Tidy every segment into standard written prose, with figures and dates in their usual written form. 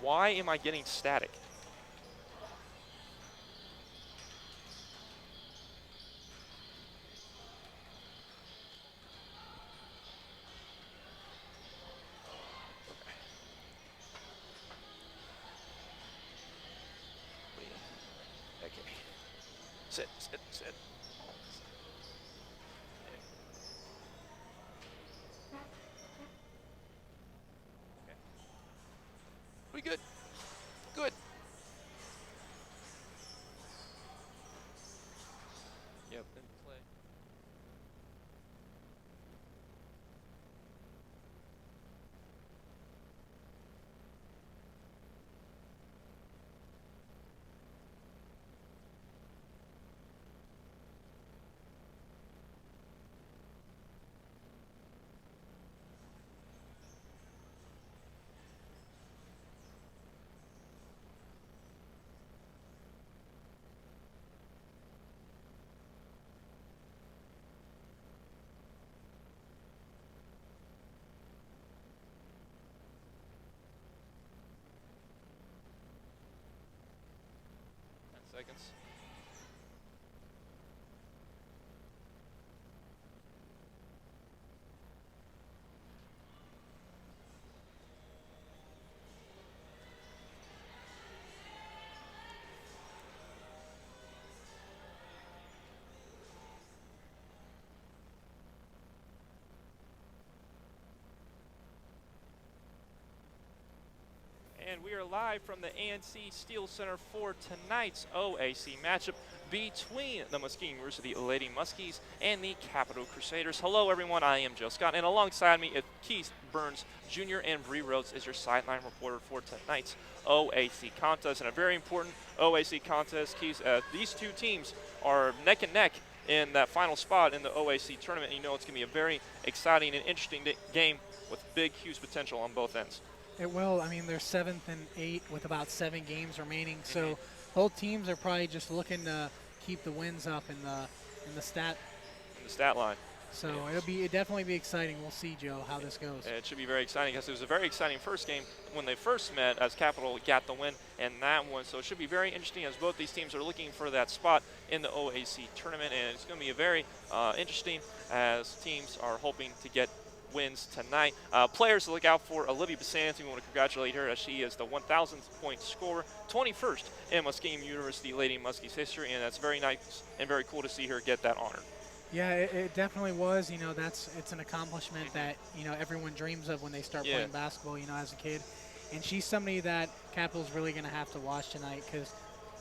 Why am I getting static? Okay. Sit, sit, sit. Okay. We good? Good. Yep. Then play. Seconds. And we are live from the ANC Steel Center for tonight's OAC matchup between the Muskingum University Lady Muskies and the Capital Crusaders. Hello, everyone. I am Joe Scott, and alongside me is Keith Burns Jr. and Bree Rhodes is your sideline reporter for tonight's OAC contest. And a very important OAC contest, Keith. These two teams are neck and neck in that final spot in the OAC tournament. And you know it's going to be a very exciting and interesting game with big, huge potential on both ends. It will. I mean, they're 7th and 8 with about 7 games remaining. So both teams are probably just looking to keep the wins up in the stat line. So it'll definitely be exciting. We'll see, Joe, how this goes. It should be very exciting because it was a very exciting first game when they first met as Capital got the win and that one. So it should be very interesting as both these teams are looking for that spot in the OAC tournament, and it's going to be a very interesting as teams are hoping to get wins tonight. Players to look out for: Olivia Basanti. We want to congratulate her as she is the 1,000th point scorer, 21st in Muskingum University Lady Muskies history, and that's very nice and very cool to see her get that honor. Yeah, it definitely was. You know, it's an accomplishment that, you know, everyone dreams of when they start playing basketball, you know, as a kid. And she's somebody that Capital's really going to have to watch tonight because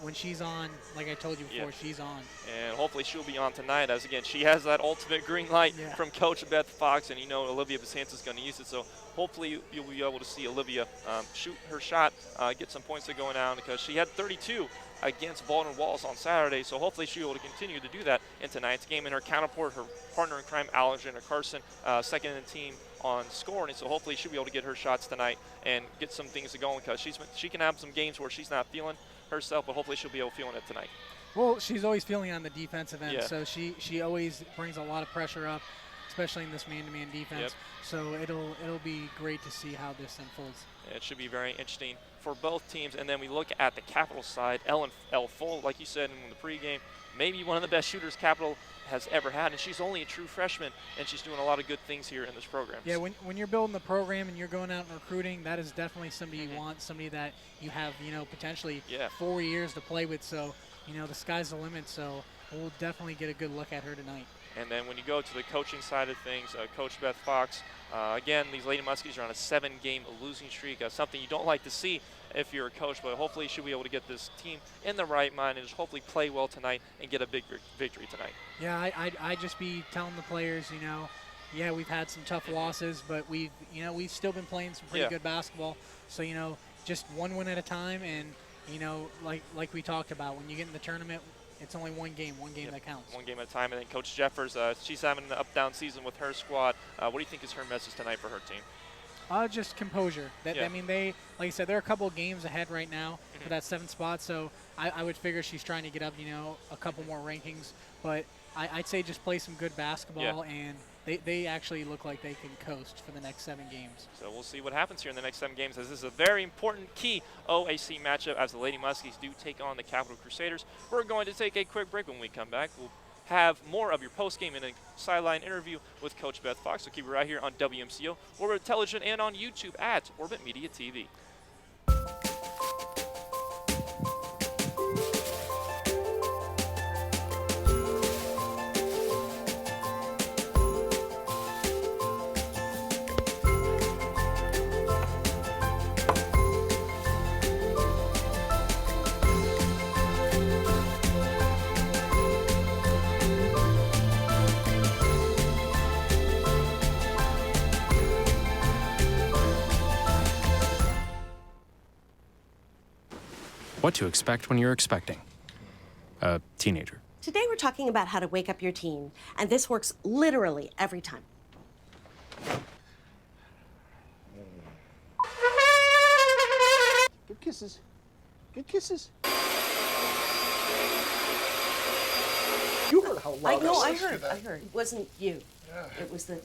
when she's on, like I told you before, she's on. And hopefully she'll be on tonight as, again, she has that ultimate green light from Coach Beth Fox, and you know Olivia Basantis is going to use it. So hopefully you'll be able to see Olivia shoot her shot, get some points going down because she had 32 against Baldwin Walls on Saturday. So hopefully she'll be able to continue to do that in tonight's game. And her counterpart, her partner in crime, Alexander Carson, second in the team on scoring. So hopefully she'll be able to get her shots tonight and get some things going because she can have some games where she's not feeling herself, but hopefully she'll be able to feel it tonight. Well, she's always feeling on the defensive end, so she always brings a lot of pressure up, especially in this man-to-man defense. So it'll be great to see how this unfolds. It should be very interesting for both teams. And then we look at the Capital side. Ellen Fold, like you said in the pregame, maybe one of the best shooters Capital has ever had, and she's only a true freshman, and she's doing a lot of good things here in this program. Yeah, when you're building the program and you're going out and recruiting, that is definitely somebody you want, somebody that you have, you know, potentially 4 years to play with. So, you know, the sky's the limit. So we'll definitely get a good look at her tonight. And then when you go to the coaching side of things, Coach Beth Fox, again, these Lady Muskies are on a 7-game losing streak, something you don't like to see if you're a coach, but hopefully she'll be able to get this team in the right mind and just hopefully play well tonight and get a big victory tonight. Yeah, I just be telling the players, you know, yeah, we've had some tough losses, but we've still been playing some pretty good basketball. So, you know, just one win at a time, and, you know, like we talked about, when you get in the tournament, it's only one game that counts. One game at a time. And then Coach Jeffers, she's having an up-down season with her squad. What do you think is her message tonight for her team? Just composure. I mean, like I said, they're a couple of games ahead right now for that 7th spot. So I would figure she's trying to get up, you know, a couple more rankings. But I'd say just play some good basketball and, they actually look like they can coast for the next 7 games. So we'll see what happens here in the next 7 games, as this is a very important key OAC matchup as the Lady Muskies do take on the Capital Crusaders. We're going to take a quick break. When we come back, we'll have more of your post-game and a sideline interview with Coach Beth Fox. So keep it right here on WMCO, Orbit Television, and on YouTube at Orbit Media TV. What to expect when you're expecting a teenager. Today we're talking about how to wake up your teen, and this works literally every time. Good kisses. Good kisses. You heard how loud I heard. It wasn't you. Yeah. It was the...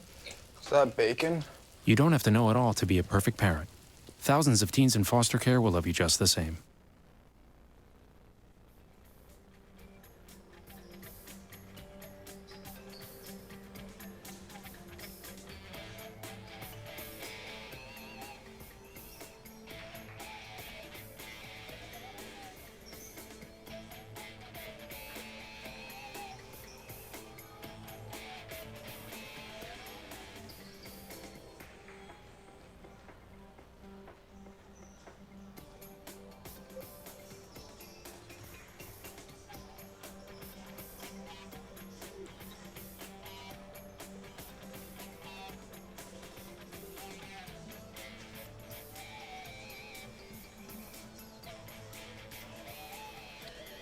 Is that bacon? You don't have to know it all to be a perfect parent. Thousands of teens in foster care will love you just the same.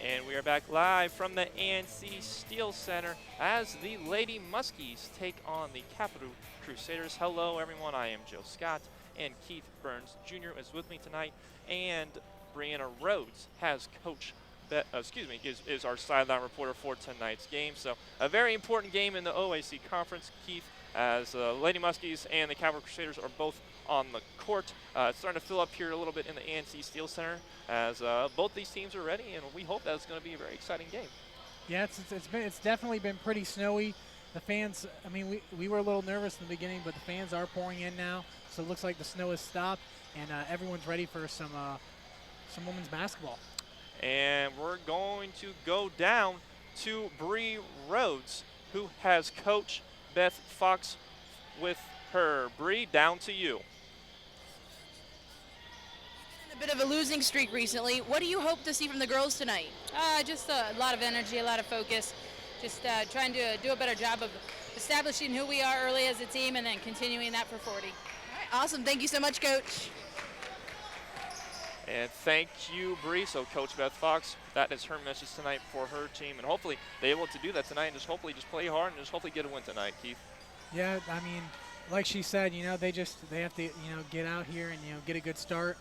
And we are back live from the ANC Steel Center as the Lady Muskies take on the Capital Crusaders. Hello, everyone. I am Joe Scott, and Keith Burns Jr. is with me tonight, and Brianna Rhodes has is our sideline reporter for tonight's game. So a very important game in the OAC conference, Keith, as Lady Muskies and the Capital Crusaders are both on the court. It's starting to fill up here a little bit in the ANC Steel Center as both these teams are ready, and we hope that it's going to be a very exciting game. Yeah, it's definitely been pretty snowy. The fans, I mean, we were a little nervous in the beginning, but the fans are pouring in now, so it looks like the snow has stopped, and everyone's ready for some women's basketball. And we're going to go down to Bree Rhodes, who has Coach Beth Fox with her. Bree, down to you. A bit of a losing streak recently. What do you hope to see from the girls tonight? Just a lot of energy, a lot of focus. Just trying to do a better job of establishing who we are early as a team and then continuing that for 40. All right, awesome. Thank you so much, Coach. And thank you, Bree. So Coach Beth Fox, that is her message tonight for her team. And hopefully they're able to do that tonight and just hopefully just play hard and just hopefully get a win tonight, Keith. Yeah, I mean, like she said, you know, they have to, you know, get out here and, you know, get a good start.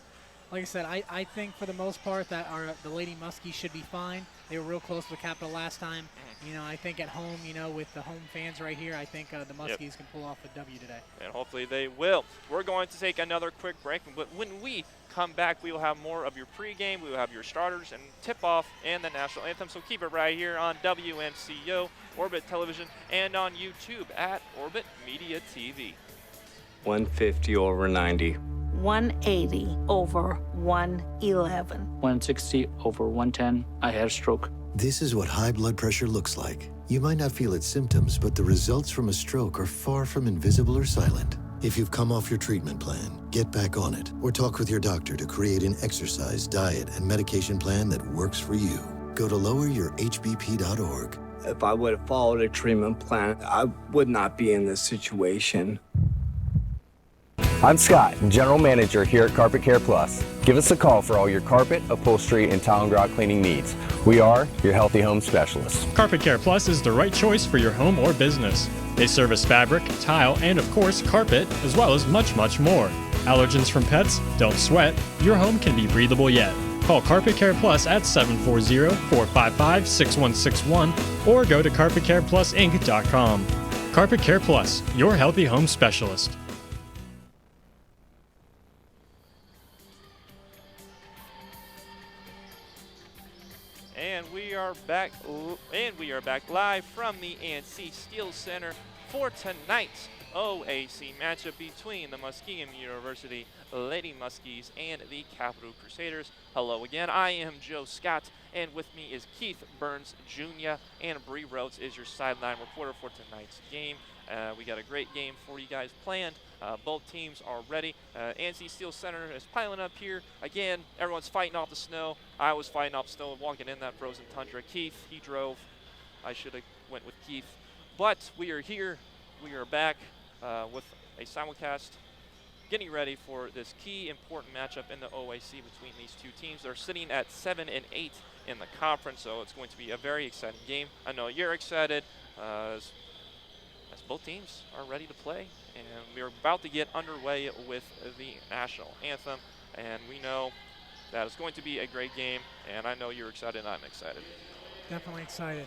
Like I said, I think for the most part that the Lady Muskies should be fine. They were real close to the Capital last time. You know, I think at home, you know, with the home fans right here, I think the Muskies can pull off a W today. And hopefully they will. We're going to take another quick break, but when we come back, we will have more of your pregame. We will have your starters and tip-off and the national anthem. So keep it right here on WMCO, Orbit Television, and on YouTube at Orbit Media TV. 150 over 90. 180 over 111. 160 over 110. I had a stroke. This is what high blood pressure looks like. You might not feel its symptoms, but the results from a stroke are far from invisible or silent. If you've come off your treatment plan, get back on it, or talk with your doctor to create an exercise, diet, and medication plan that works for you. Go to loweryourhbp.org. If I would have followed a treatment plan, I would not be in this situation. I'm Scott, General Manager here at Carpet Care Plus. Give us a call for all your carpet, upholstery, and tile and grout cleaning needs. We are your healthy home specialists. Carpet Care Plus is the right choice for your home or business. They service fabric, tile, and of course carpet, as well as much, much more. Allergens from pets? Don't sweat. Your home can be breathable yet. Call Carpet Care Plus at 740-455-6161 or go to carpetcareplusinc.com. Carpet Care Plus, your healthy home specialist. And we are back live from the ANC Steel Center for tonight's OAC matchup between the Muskingum University Lady Muskies and the Capital Crusaders. Hello again, I am Joe Scott, and with me is Keith Burns Jr. and Bree Rhodes is your sideline reporter for tonight's game. We got a great game for you guys planned. Both teams are ready. ANC Steel Center is piling up here. Again, everyone's fighting off the snow. I was fighting off snow walking in that frozen tundra. Keith, he drove. I should have went with Keith. But we are here. We are back with a simulcast getting ready for this key important matchup in the OAC between these two teams. They're sitting at 7 and 8 in the conference, so it's going to be a very exciting game. I know you're excited. As both teams are ready to play, and we're about to get underway with the national anthem, and we know that it's going to be a great game, and I know you're excited and I'm excited. Definitely excited.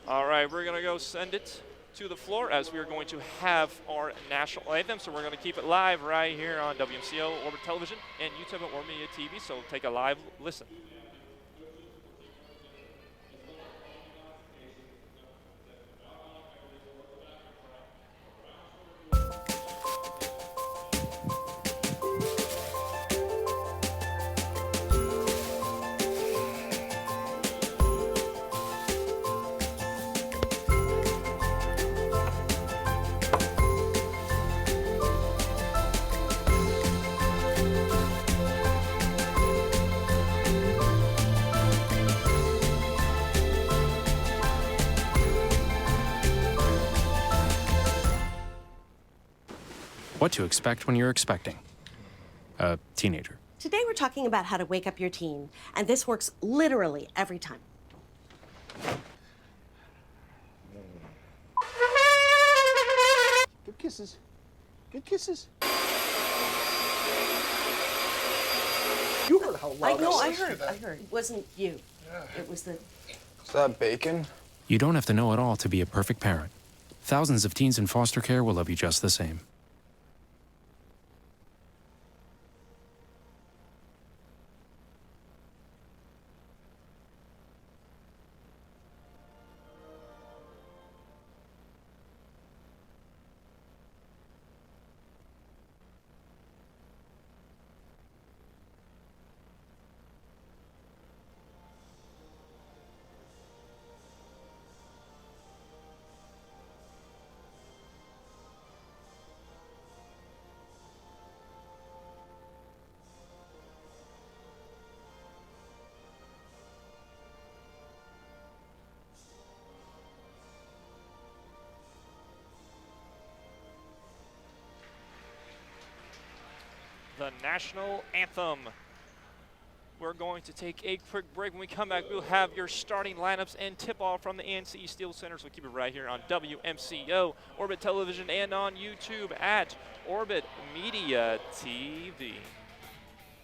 All right, we're going to go send it to the floor as we are going to have our national anthem, so we're going to keep it live right here on WMCO Orbit Television and YouTube and Orbit Media TV, so take a live listen. What to expect when you're expecting a teenager. Today we're talking about how to wake up your teen, and this works literally every time. Good kisses. Good kisses. You heard how loud I heard. It wasn't you. It was the... Is that bacon? You don't have to know it all to be a perfect parent. Thousands of teens in foster care will love you just the same. The national anthem. We're going to take a quick break. When we come back, we'll have your starting lineups and tip-off from the ANC Steel Center. So keep it right here on WMCO, Orbit Television, and on YouTube at Orbit Media TV.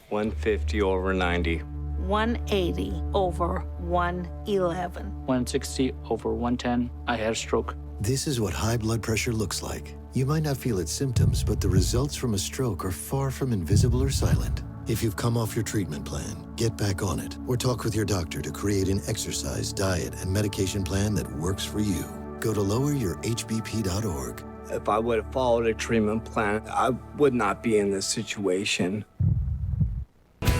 150 over 90. 180 over 111. 160 over 110. I had a stroke. This is what high blood pressure looks like. You might not feel its symptoms, but the results from a stroke are far from invisible or silent. If you've come off your treatment plan, get back on it, or talk with your doctor to create an exercise, diet, and medication plan that works for you. Go to loweryourhbp.org. If I would have followed a treatment plan, I would not be in this situation.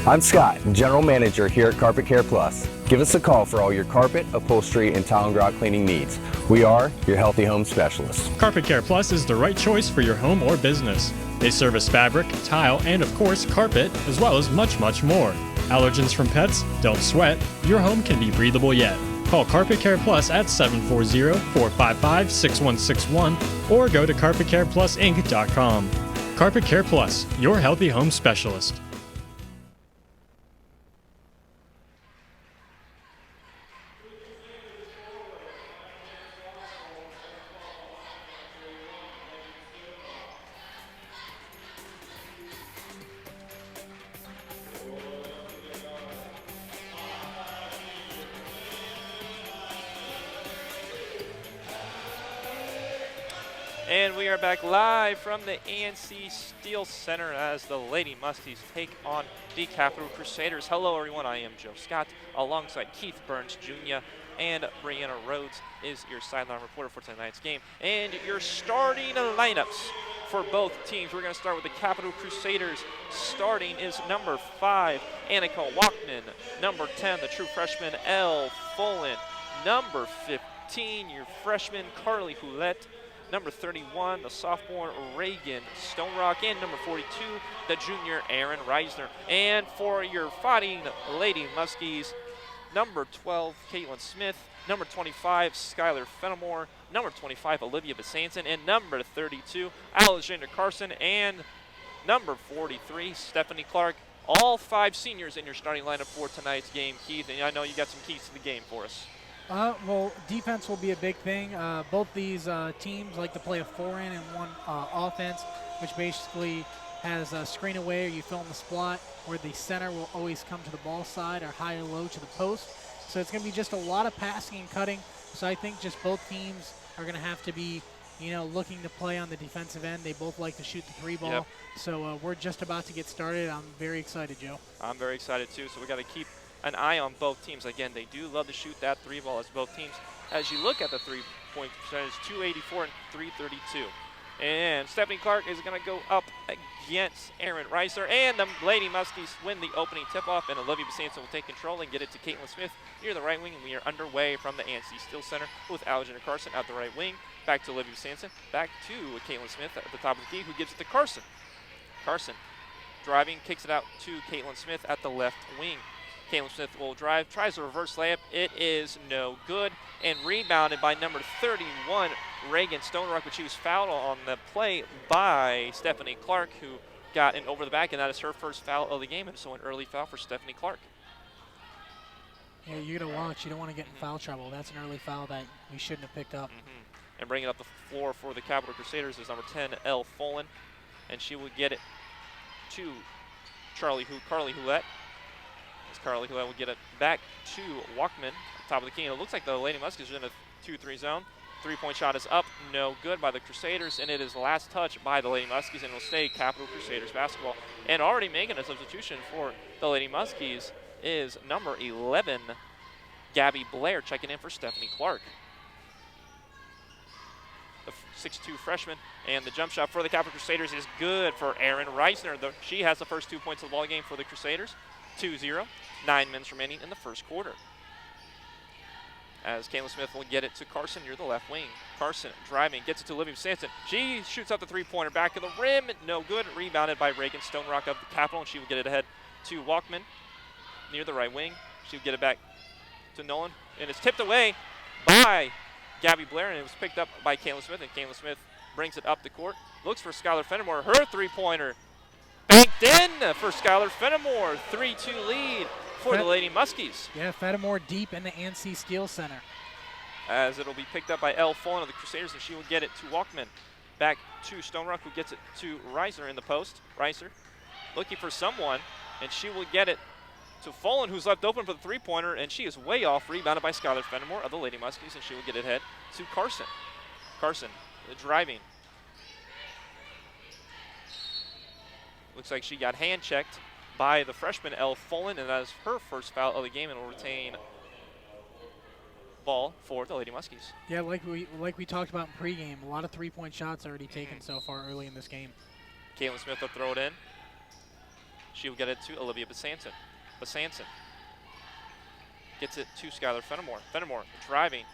I'm Scott, General Manager here at Carpet Care Plus. Give us a call for all your carpet, upholstery, and tile and grout cleaning needs. We are your healthy home specialists. Carpet Care Plus is the right choice for your home or business. They service fabric, tile, and of course carpet, as well as much, much more. Allergens from pets? Don't sweat. Your home can be breathable yet. Call Carpet Care Plus at 740-455-6161 or go to carpetcareplusinc.com. Carpet Care Plus, your healthy home specialist. And we are back live from the ANC Steel Center as the Lady Muskies take on the Capital Crusaders. Hello, everyone. I am Joe Scott, alongside Keith Burns Jr. and Brianna Rhodes is your sideline reporter for tonight's game. And your starting lineups for both teams. We're going to start with the Capital Crusaders. Starting is number 5, Annika Walkman. Number 10, the true freshman, Elle Follin. Number 15, your freshman, Carly Houlette. Number 31, the sophomore Reagan Stonerock, and number 42, the junior Aaron Reisner. And for your fighting Lady Muskies, number 12, Caitlin Smith, number 25, Skylar Fenimore, number 25, Olivia Besanson, and number 32, Alexander Carson, and number 43, Stephanie Clark. All 5 seniors in your starting lineup for tonight's game, Keith, and I know you got some keys to the game for us. Well, defense will be a big thing. Both these teams like to play a 4-in and 1 offense, which basically has a screen away or you fill in the spot where the center will always come to the ball side or high or low to the post. So it's going to be just a lot of passing and cutting. So I think just both teams are going to have to be, looking to play on the defensive end. They both like to shoot the 3 ball. Yep. So we're just about to get started. I'm very excited, Joe. I'm very excited too. So we got to keep an eye on both teams. Again, they do love to shoot that 3 ball as both teams. As you look at the 3-point percentage, 284 and 332. And Stephanie Clark is going to go up against Aaron Reiser. And the Lady Muskies win the opening tip-off, and Olivia Besanson will take control and get it to Caitlin Smith near the right wing. And we are underway from the ANC Steel Center with Alexander Carson at the right wing. Back to Olivia Besanson. Back to Caitlin Smith at the top of the key, who gives it to Carson. Carson driving, kicks it out to Caitlin Smith at the left wing. Caitlin Smith will drive, tries a reverse layup. It is no good, and rebounded by number 31, Reagan Stonerock, but she was fouled on the play by Stephanie Clark, who got in over the back, and that is her first foul of the game, and so an early foul for Stephanie Clark. Yeah, you got to watch. You don't want to get in foul trouble. That's an early foul that we shouldn't have picked up. And bringing up the floor for the Capital Crusaders is number 10, Elle Follin, and she will get it to Carly Houlette. As Carly Houlette will get it back to Walkman, top of the key. And it looks like the Lady Muskies are in a 2-3 zone. 3-point shot is up, no good by the Crusaders, and it is the last touch by the Lady Muskies, and will stay Capital Crusaders basketball. And already making a substitution for the Lady Muskies is number 11, Gabby Blair, checking in for Stephanie Clark. The 6'2 freshman, and the jump shot for the Capital Crusaders is good for Aaron Reisner. She has the first 2 points of the ball game for the Crusaders. 2-0, 9 minutes remaining in the first quarter. As Caitlin Smith will get it to Carson near the left wing. Carson driving, gets it to Olivia Sanson. She shoots out the 3-pointer back of the rim, no good. Rebounded by Reagan Stonerock of the Capital, and she will get it ahead to Walkman near the right wing. She will get it back to Nolan, and it's tipped away by Gabby Blair, and it was picked up by Caitlin Smith, and Caitlin Smith brings it up the court. Looks for Skylar Fenimore, her 3-pointer. Banked in for Skylar Fenimore, 3-2 lead for the Lady Muskies. Yeah, Fenimore deep in the ANC Steel Center. As it'll be picked up by Elle Follin of the Crusaders, and she will get it to Walkman. Back to Stonerock, who gets it to Reiser in the post. Reiser looking for someone, and she will get it to Follin, who's left open for the 3-pointer, and she is way off, rebounded by Skylar Fenimore of the Lady Muskies, and she will get it ahead to Carson. Carson driving. Looks like she got hand-checked by the freshman, Elle Follin, and that is her first foul of the game, and will retain ball for the Lady Muskies. Yeah, like we talked about in pregame, a lot of 3-point shots already taken so far early in this game. Caitlin Smith will throw it in. She will get it to Olivia Besanson. Besanson gets it to Skylar Fenimore. Fenimore driving,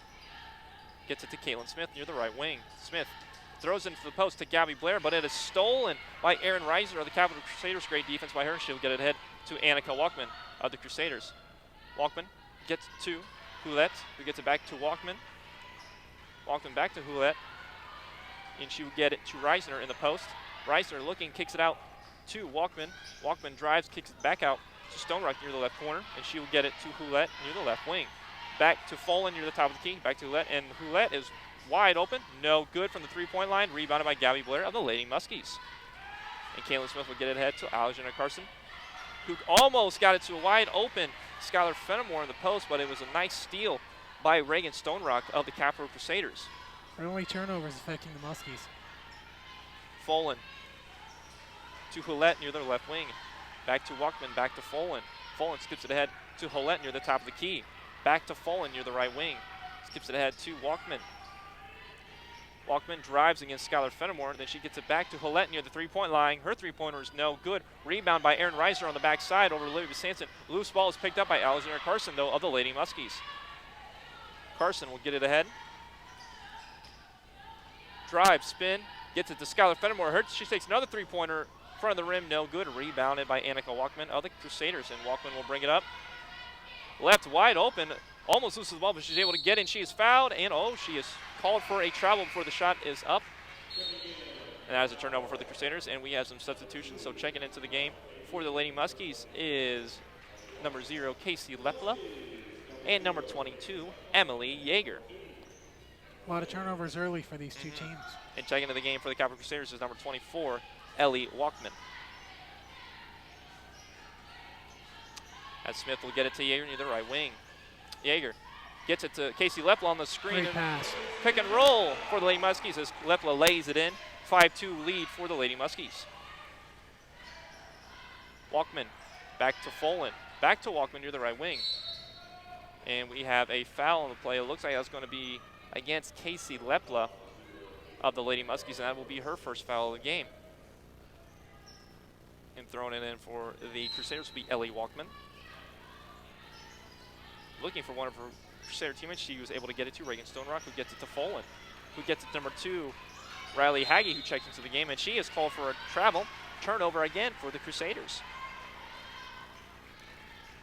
gets it to Caitlin Smith near the right wing. Smith throws into the post to Gabby Blair, but it is stolen by Aaron Reiser of the Capital Crusaders. Great defense by her. She'll get it ahead to Annika Walkman of the Crusaders. Walkman gets to Houlette, who gets it back to Walkman. Walkman back to Houlette, and she will get it to Reisner in the post. Reisner looking, kicks it out to Walkman. Walkman drives, kicks it back out to Stonerock near the left corner, and she will get it to Houlette near the left wing. Back to Follin near the top of the key, back to Houlette, and Houlette is wide open, no good from the 3-point line, rebounded by Gabby Blair of the Lady Muskies. And Caitlin Smith will get it ahead to Alexander Carson, who almost got it to a wide open Skylar Fenimore in the post, but it was a nice steal by Reagan Stonerock of the Capital Crusaders. Early turnovers affecting the Muskies. Folan to Hulett near the left wing. Back to Walkman, back to Folan. Folan skips it ahead to Hulett near the top of the key. Back to Folan near the right wing. Skips it ahead to Walkman. Walkman drives against Skylar Fenimore, then she gets it back to Hulett near the three-point line. Her three-pointer is no good. Rebound by Erin Reiser on the backside over Olivia Sanson. Loose ball is picked up by Alexander Carson, though, of the Lady Muskies. Carson will get it ahead. Drive, spin, gets it to Skylar Fenimore. She takes another three-pointer. Front of the rim, no good. Rebounded by Annika Walkman of the Crusaders, and Walkman will bring it up. Left wide open, almost loses the ball, but she's able to get in. She is fouled, and she is called for a travel before the shot is up. And that is a turnover for the Crusaders, and we have some substitutions. So checking into the game for the Lady Muskies is number 0, Casey Lepla, and number 22, Emily Yeager. A lot of turnovers early for these two teams. And checking into the game for the Capital Crusaders is number 24, Ellie Walkman. As Smith will get it to Yeager near the right wing. Yeager gets it to Casey Lepla on the screen. Great pass. Pick and roll for the Lady Muskies as Lepla lays it in. 5-2 lead for the Lady Muskies. Walkman back to Folan. Back to Walkman near the right wing. And we have a foul on the play. It looks like that's going to be against Casey Lepla of the Lady Muskies, and that will be her first foul of the game. And throwing it in for the Crusaders will be Ellie Walkman. Looking for one of her Crusader teammates, she was able to get it to Reagan Stonerock, who gets it to Folan, who gets it to number 2, Riley Haggie, who checks into the game, and she is called for a travel. Turnover again for the Crusaders.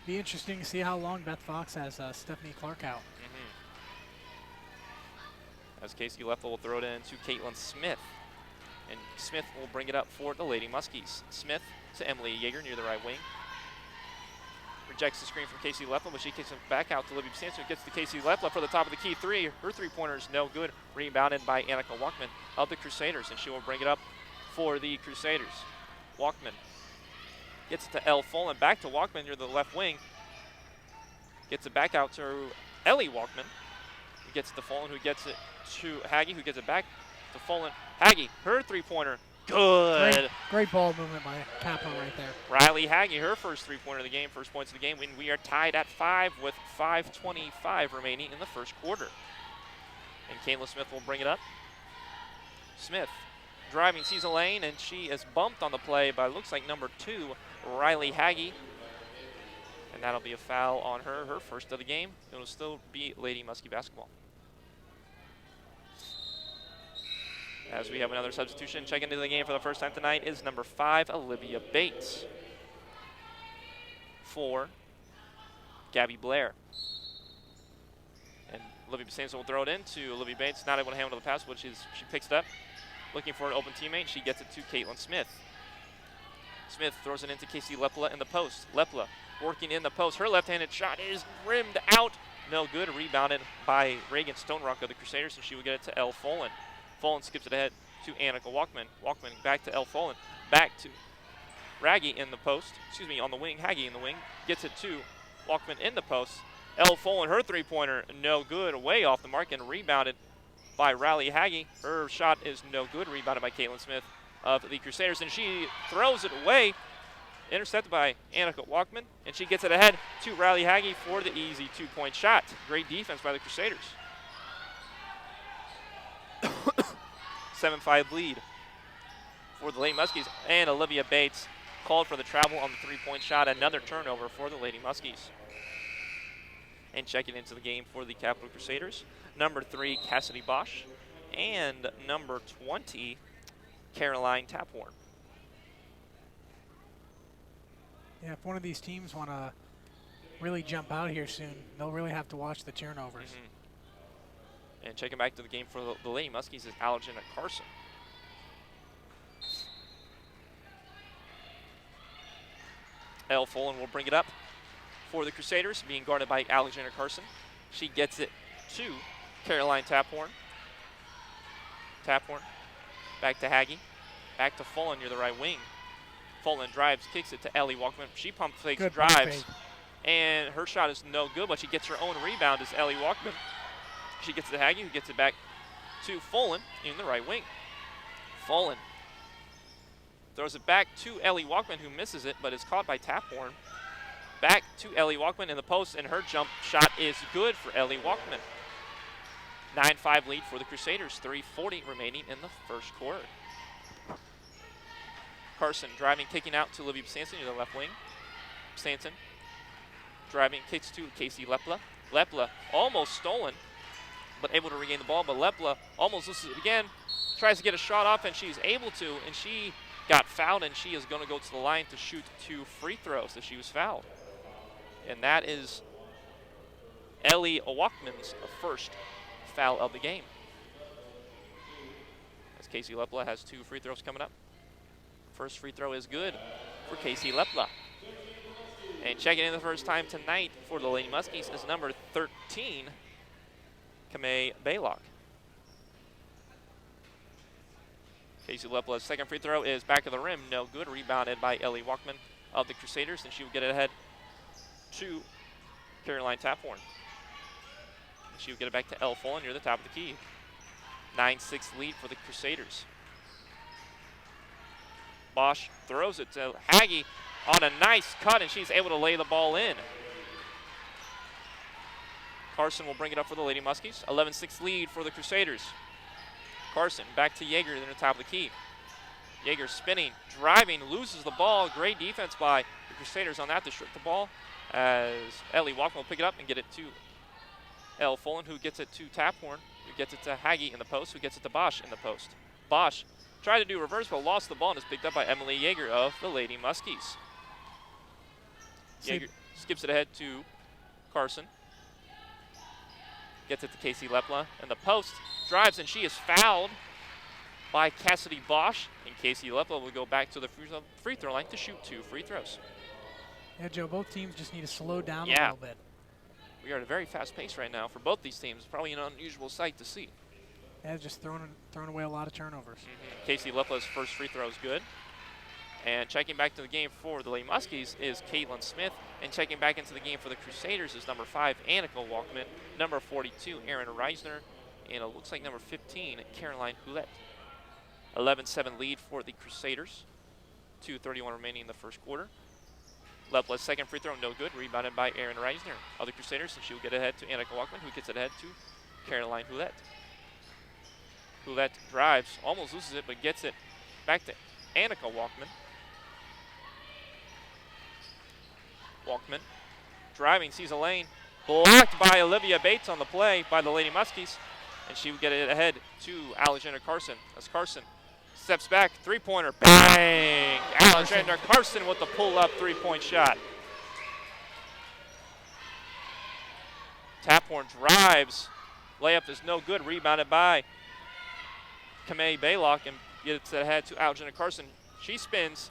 Be interesting to see how long Beth Fox has Stephanie Clark out. As Casey Leffel will throw it in to Caitlin Smith. And Smith will bring it up for the Lady Muskies. Smith to Emily Yeager near the right wing. Rejects the screen from Casey Leffel, but she kicks it back out to Libby Sanson, who gets to Casey Leffel for the top of the key three. Her three-pointer is no good. Rebounded by Annika Walkman of the Crusaders, and she will bring it up for the Crusaders. Walkman gets it to Elle Folan, back to Walkman near the left wing. Gets it back out to Ellie Walkman, who gets it to Folan, who gets it to Haggie, who gets it back to Folan. Haggie, her three-pointer, good. Great ball movement by Kappa right there. Riley Haggie, her first three-pointer of the game, first points of the game, and we are tied at 5 with 5:25 remaining in the first quarter. And Kayla Smith will bring it up. Smith driving, sees a lane, and she is bumped on the play by, looks like, number 2, Riley Haggie. And that'll be a foul on her, her first of the game. It'll still be Lady Muskie basketball. As we have another substitution, checking into the game for the first time tonight is number 5, Olivia Bates, for Gabby Blair. And Olivia Bates will throw it in to Olivia Bates, not able to handle the pass, which is she picks it up, looking for an open teammate. She gets it to Caitlin Smith. Smith throws it into Casey Lepla in the post. Lepla working in the post. Her left-handed shot is rimmed out. No good. Rebounded by Reagan Stonerock of the Crusaders, and she will get it to Elle Folan. Folan skips it ahead to Annika Walkman. Walkman back to Elle Folan. Back to Raggie in the post. Excuse me, on the wing. Haggie in the wing. Gets it to Walkman in the post. Elle Folan, her three-pointer, no good. Way off the mark and rebounded by Riley Haggie. Her shot is no good. Rebounded by Caitlin Smith of the Crusaders, and she throws it away. Intercepted by Annika Walkman, and she gets it ahead to Riley Haggie for the easy two-point shot. Great defense by the Crusaders. 7-5 lead for the Lady Muskies, and Olivia Bates called for the travel on the three-point shot. Another turnover for the Lady Muskies. And checking into the game for the Capital Crusaders, number 3, Cassidy Bosch, and number 20, Caroline Taphorn. Yeah, if one of these teams want to really jump out here soon, they'll really have to watch the turnovers. And checking back to the game for the Lady Muskies is Alexander Carson. Elle Folan will bring it up for the Crusaders, being guarded by Alexander Carson. She gets it to Caroline Taphorn. Taphorn back to Haggie. Back to Folan near the right wing. Folan drives, kicks it to Ellie Walkman. She pump fakes, Good drives, and her shot is no good, but she gets her own rebound as Ellie Walkman. She gets it to Haggie, who gets it back to Folan in the right wing. Folan Throws it back to Ellie Walkman, who misses it, but is caught by Taphorn. Back to Ellie Walkman in the post, and her jump shot is good for Ellie Walkman. 9-5 lead for the Crusaders, 3:40 remaining in the first quarter. Carson driving, kicking out to Olivia Sanson near the left wing. Sanson driving, kicks to Casey Lepla. Lepla almost stolen, but able to regain the ball, but Lepla almost loses it again. Tries to get a shot off, and she's able to, and she got fouled, and she is going to go to the line to shoot 2 free throws as she was fouled. And that is Ellie Walkman's first foul of the game. As Casey Lepla has 2 free throws coming up. First free throw is good for Casey Lepla. And checking in the first time tonight for the Lady Muskies is number 13, Kamei Baylock. Casey Lepla's second free throw is back of the rim, no good. Rebounded by Ellie Walkman of the Crusaders, and she will get it ahead to Caroline Taphorn. She will get it back to Elle Follen near the top of the key. 9-6 lead for the Crusaders. Bosch throws it to Haggie on a nice cut, and she's able to lay the ball in. Carson will bring it up for the Lady Muskies. 11-6 lead for the Crusaders. Carson back to Yeager near the top of the key. Yeager spinning, driving, loses the ball. Great defense by the Crusaders on that to strip the ball, as Ellie Walkman will pick it up and get it to Elle Follen, who gets it to Taphorn, who gets it to Haggie in the post, who gets it to Bosch in the post. Bosch tried to do reverse, but lost the ball and is picked up by Emily Yeager of the Lady Muskies. Yeager skips it ahead to Carson. Gets it to Casey Lepla in the post. Drives, and she is fouled by Cassidy Bosch. And Casey Lepla will go back to the free throw line to shoot 2 free throws. Yeah, Joe, both teams just need to slow down a little bit. We are at a very fast pace right now for both these teams. Probably an unusual sight to see. Yeah, just throwing away a lot of turnovers. Casey Lepla's first free throw is good. And checking back to the game for the Lady Muskies is Caitlin Smith. And checking back into the game for the Crusaders is number 5, Annika Walkman. Number 42, Erin Reisner. And it looks like number 15, Caroline Houlette. 11-7 lead for the Crusaders. 2:31 remaining in the first quarter. Lepla's second free throw, no good. Rebounded by Erin Reisner of the Crusaders, and she will get ahead to Annika Walkman, who gets it ahead to Caroline Houlette. Houlette drives, almost loses it, but gets it back to Annika Walkman. Walkman driving, sees a lane, blocked by Olivia Bates on the play by the Lady Muskies, and she will get it ahead to Alexander Carson as Carson steps back, three-pointer, bang! Alexander Carson with the pull-up three-point shot. Taphorn drives, layup is no good, rebounded by Kamei Baylock and gets it ahead to Alexander Carson. She spins.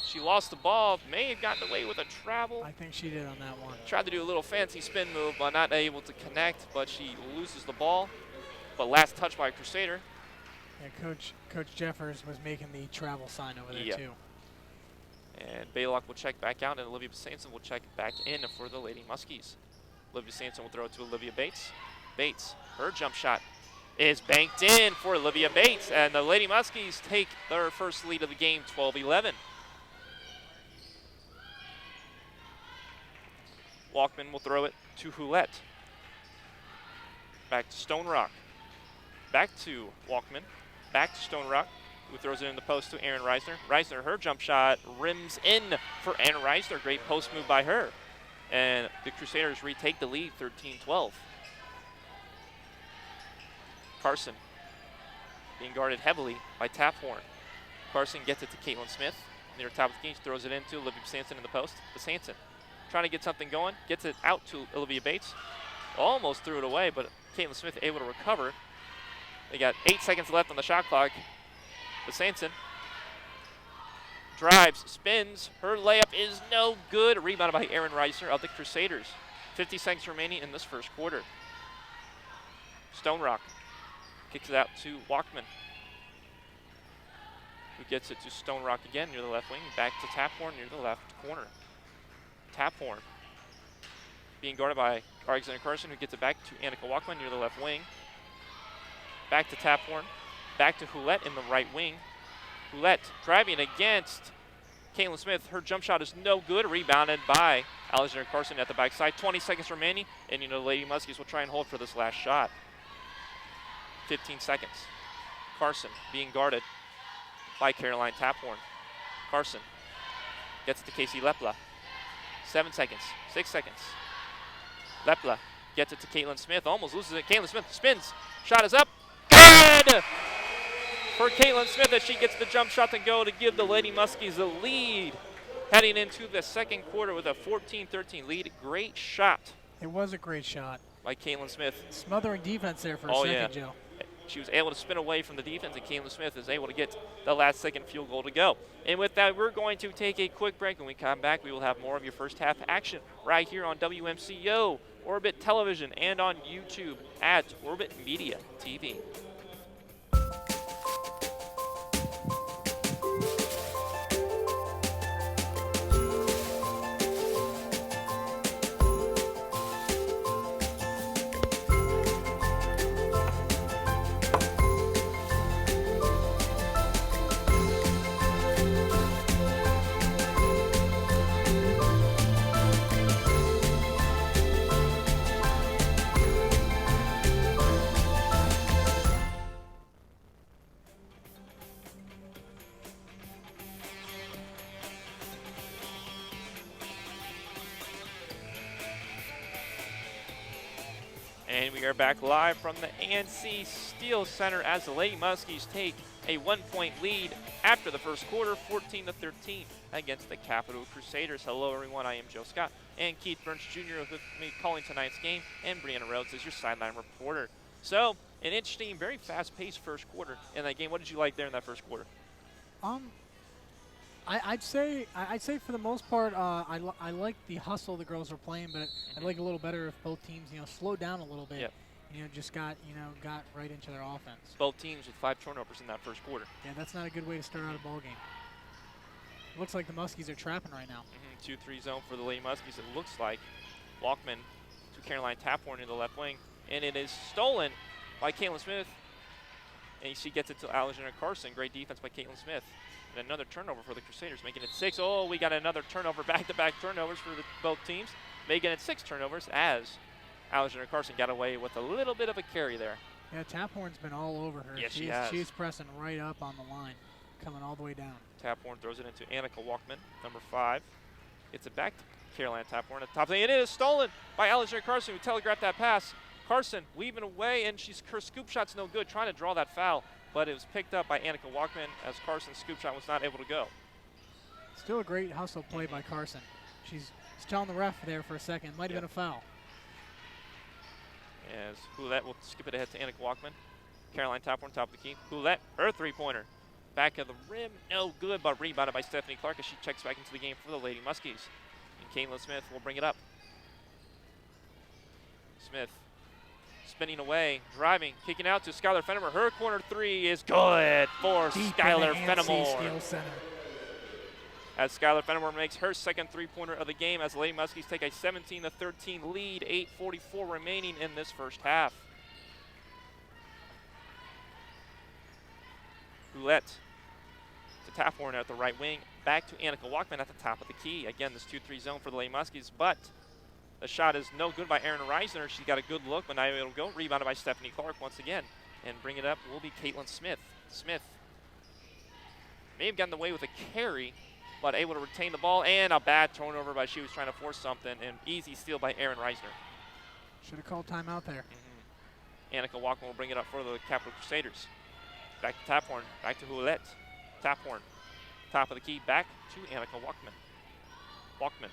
She lost the ball, may have gotten away with a travel. I think she did on that one. Tried to do a little fancy spin move, but not able to connect, but she loses the ball. But last touch by a Crusader. Yeah, Coach Jeffers was making the travel sign over there too. And Baylock will check back out, and Olivia Sanson will check back in for the Lady Muskies. Olivia Sanson will throw it to Olivia Bates. Bates, her jump shot is banked in for Olivia Bates, and the Lady Muskies take their first lead of the game, 12-11. Walkman will throw it to Houlette. Back to Stone Rock. Back to Walkman. Back to Stone Rock, who throws it in the post to Erin Reisner. Reisner, her jump shot rims in for Erin Reisner. Great post move by her. And the Crusaders retake the lead, 13-12. Carson being guarded heavily by Taphorn. Carson gets it to Caitlin Smith. Near the top of the key, throws it into Olivia Sanson in the post. To Sanson, trying to get something going. Gets it out to Olivia Bates. Almost threw it away, but Caitlin Smith able to recover. They got 8 seconds left on the shot clock. To Sanson. Drives, spins. Her layup is no good. Rebounded by Erin Reisner of the Crusaders. 50 seconds remaining in this first quarter. Stone Rock kicks it out to Walkman, who gets it to Stone Rock again near the left wing. Back to Taphorn near the left corner. Taphorn being guarded by Alexander Carson, who gets it back to Annika Walkman near the left wing. Back to Taphorn. Back to Houlette in the right wing. Roulette driving against Caitlin Smith. Her jump shot is no good. Rebounded by Alexander Carson at the backside. 20 seconds remaining, and the Lady Muskies will try and hold for this last shot. 15 seconds. Carson being guarded by Caroline Taphorn. Carson gets it to Casey Lepla. 7 seconds, 6 seconds. Lepla gets it to Caitlin Smith, almost loses it. Caitlin Smith spins, shot is up, good! For Caitlin Smith as she gets the jump shot to go to give the Lady Muskies the lead. Heading into the second quarter with a 14-13 lead. Great shot. It was a great shot. By Caitlin Smith. Smothering defense there for a second, Joe. She was able to spin away from the defense, and Caitlin Smith is able to get the last second field goal to go. And with that, we're going to take a quick break. When we come back, we will have more of your first half action right here on WMCO, Orbit Television, and on YouTube at Orbit Media TV. And we are back live from the ANC Steel Center as the Lady Muskies take a 1-point lead after the first quarter, 14-13 against the Capital Crusaders. Hello everyone, I am Joe Scott, and Keith Burns Jr. with me calling tonight's game, and Brianna Rhodes is your sideline reporter. So, an interesting, very fast-paced first quarter in that game. What did you like there in that first quarter? I'd say for the most part, I like the hustle the girls were playing, but I'd like a little better if both teams, slowed down a little bit. Yep. Just got right into their offense. Both teams with 5 turnovers in that first quarter. Yeah, that's not a good way to start out a ball game. Looks like the Muskies are trapping right now. 2-3 zone for the Lady Muskies. It looks like Walkman to Caroline Taphorn in the left wing, and it is stolen by Caitlin Smith, and she gets it to Alexander Carson. Great defense by Caitlin Smith. And another turnover for the Crusaders, making it 6. Oh, we got another turnover, back-to-back turnovers for both teams, making it 6 turnovers as Alexander Carson got away with a little bit of a carry there. Yeah, Taphorn's been all over her. Yes, she has. She's pressing right up on the line, coming all the way down. Taphorn throws it into Annika Walkman, number 5. It's it back to Caroline Taphorn at the top. It is stolen by Alexander Carson, who telegraphed that pass. Carson weaving away, and her scoop shot's no good, trying to draw that foul. But it was picked up by Annika Walkman as Carson's scoop shot was not able to go. Still a great hustle play by Carson. She's telling the ref there for a second. Might have been a foul. As Hulette will skip it ahead to Annika Walkman. Caroline Taphorn, top of the key. Hulette, her three-pointer. Back of the rim, no good, but rebounded by Stephanie Clark as she checks back into the game for the Lady Muskies. And Caitlin Smith will bring it up. Smith spinning away, driving, kicking out to Skylar Fenimore. Her corner 3 is good for Skylar Fenimore. As Skylar Fenimore makes her second three-pointer of the game as the Lady Muskies take a 17-13 lead, 8:44 remaining in this first half. Roulette to Taphorn at the right wing, back to Annika Walkman at the top of the key. Again, this 2-3 zone for the Lady Muskies, but the shot is no good by Erin Reisner. She's got a good look, but not able to go. Rebounded by Stephanie Clark once again. And bring it up will be Caitlin Smith. Smith may have gotten away with a carry, but able to retain the ball. And a bad turnover by she was trying to force something. And easy steal by Erin Reisner. Should have called timeout there. Annika Walkman will bring it up for the Capital Crusaders. Back to Taphorn. Back to Hulette. Taphorn. Top of the key. Back to Annika Walkman. Walkman.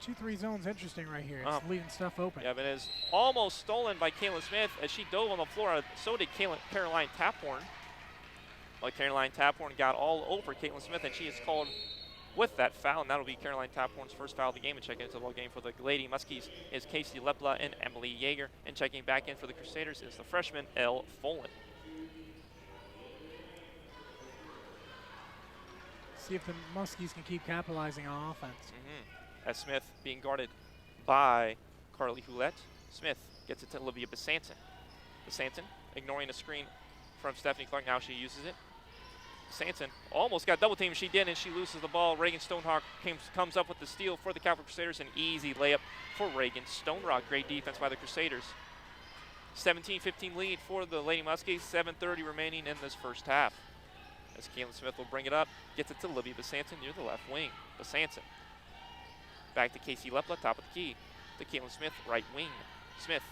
2-3 zone's interesting right here. It's leaving stuff open. Yeah, but it is almost stolen by Caitlin Smith as she dove on the floor. So did Caroline Taphorn. But Caroline Taphorn got all over Caitlin Smith, and she is called with that foul. And that'll be Caroline Taphorn's first foul of the game. And checking into the ball game for the Lady Muskies is Casey Lepla and Emily Yeager. And checking back in for the Crusaders is the freshman Elle Folan. See if the Muskies can keep capitalizing on offense. As Smith being guarded by Carly Hulette. Smith gets it to Olivia Besanton. Besanton ignoring a screen from Stephanie Clark. Now she uses it. Sanson almost got double teamed. She did, and she loses the ball. Reagan Stonehawk comes up with the steal for the Capital Crusaders. An easy layup for Reagan Stonerock. Great defense by the Crusaders. 17-15 lead for the Lady Muskies. 7:30 remaining in this first half. As Caitlin Smith will bring it up, gets it to Olivia Besanson near the left wing. Besanson back to Casey Lepla, top of the key. To Caitlin Smith, right wing. Smith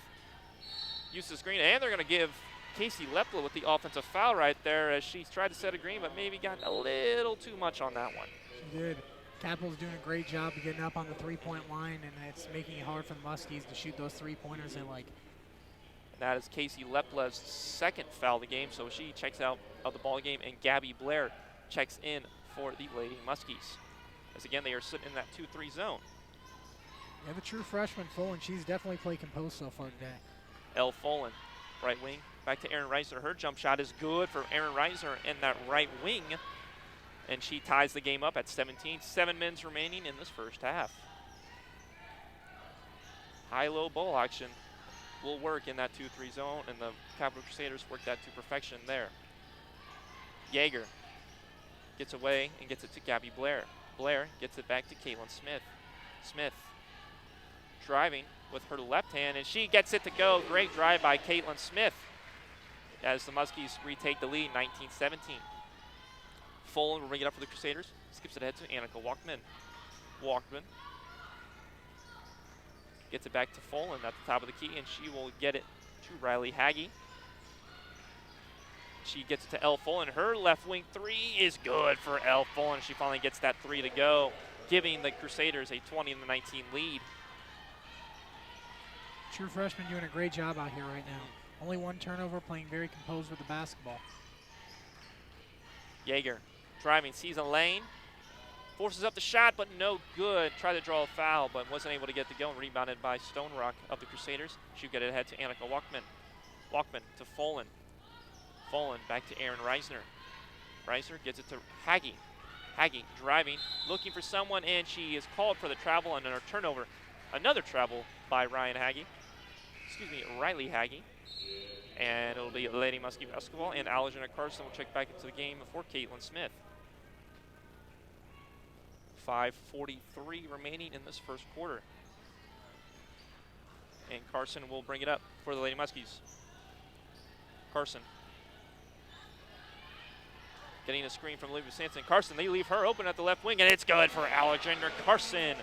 uses the screen, and they're going to give Casey Lepla with the offensive foul right there as she tried to set a green, but maybe got a little too much on that one. She did. Capital's doing a great job of getting up on the three-point line, and it's making it hard for the Muskies to shoot those three-pointers they like. And that is Casey Lepla's second foul of the game, so she checks out of the ball game, and Gabby Blair checks in for the Lady Muskies. As again, they are sitting in that 2-3 zone. Yeah, the true freshman Folan, she's definitely played composed so far today. Elle Folan, right wing, back to Erin Reisner. Her jump shot is good for Erin Reisner in that right wing, and she ties the game up at 17. 7 minutes remaining in this first half. High-low ball action will work in that 2-3 zone, and the Capital Crusaders work that to perfection there. Yeager gets away and gets it to Gabby Blair. Blair gets it back to Caitlin Smith. Smith driving with her left hand, and she gets it to go. Great drive by Caitlin Smith as the Muskies retake the lead, 19-17. Folan will bring it up for the Crusaders. Skips it ahead to Annika Walkman. Walkman gets it back to Folan at the top of the key, and she will get it to Riley Haggie. She gets it to Elle Folan. Her left wing three is good for Elle Folan. She finally gets that three to go, giving the Crusaders a 20-19 lead. True freshman doing a great job out here right now. Only one turnover, playing very composed with the basketball. Yeager driving, sees a lane, forces up the shot, but no good. Tried to draw a foul, but wasn't able to get the go. Rebounded by Stone Rock of the Crusaders. She'll get it ahead to Annika Walkman. Walkman to Folan. Folan back to Erin Reisner. Reisner gets it to Haggie. Haggie driving, looking for someone, and she is called for the travel and a turnover. Another travel by Riley Haggie. And it'll be Lady Muskie Basketball, and Alexander Carson will check back into the game for Caitlin Smith. 5:43 remaining in this first quarter. And Carson will bring it up for the Lady Muskies. Carson getting a screen from Olivia Sanson. Carson, they leave her open at the left wing, and it's good for Alexander Carson.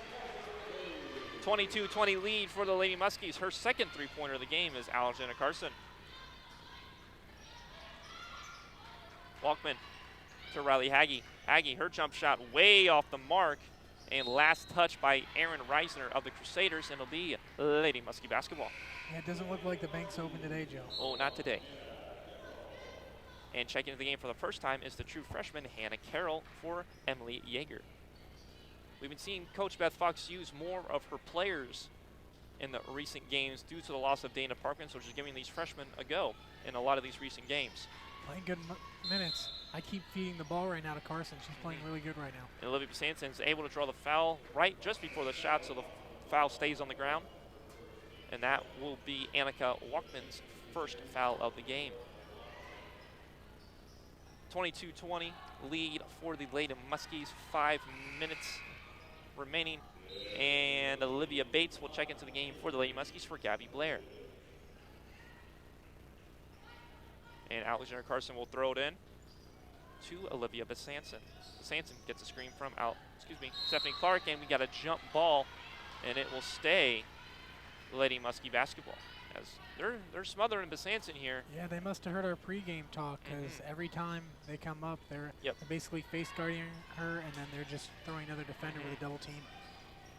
22-20 lead for the Lady Muskies. Her second three-pointer of the game is Alexander Carson. Walkman to Riley Haggie. Haggie, her jump shot way off the mark, and last touch by Erin Reisner of the Crusaders, and it'll be Lady Muskie Basketball. Yeah, it doesn't look like the bank's open today, Joe. Oh, not today. And checking into the game for the first time is the true freshman, Hannah Carroll, for Emily Yeager. We've been seeing Coach Beth Fox use more of her players in the recent games due to the loss of Dana Parkman, so she's giving these freshmen a go in a lot of these recent games. Playing good minutes. I keep feeding the ball right now to Carson. She's playing really good right now. And Olivia Sanson is able to draw the foul right just before the shot, so the foul stays on the ground. And that will be Annika Walkman's first foul of the game. 22-20 lead for the Lady Muskies. 5 minutes remaining. And Olivia Bates will check into the game for the Lady Muskies for Gabby Blair. And Alexander Carson will throw it in to Olivia Besanson. Besanson gets a screen from Stephanie Clark, and we got a jump ball, and it will stay Lady Muskie Basketball. As they're smothering Besanson here. Yeah, they must have heard our pregame talk, because every time they come up, they're basically face guarding her, and then they're just throwing another defender with a double team.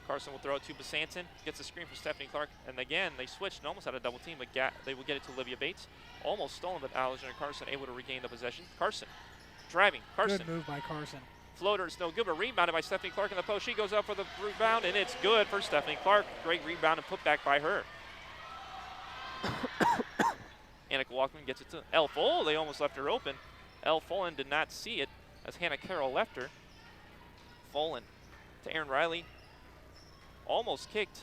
Carson will throw it to Besanson, gets a screen from Stephanie Clark, and again, they switched and almost had a double team, but they will get it to Olivia Bates. Almost stolen, but Alexander Carson able to regain the possession. Carson driving. Carson. Good move by Carson. Floater is no good, but rebounded by Stephanie Clark in the post. She goes up for the rebound, and it's good for Stephanie Clark. Great rebound and put back by her. Annika Walkman gets it to Elle Folan. They almost left her open. Elle Folan did not see it as Hannah Carroll left her. Folan to Erin Riley. Almost kicked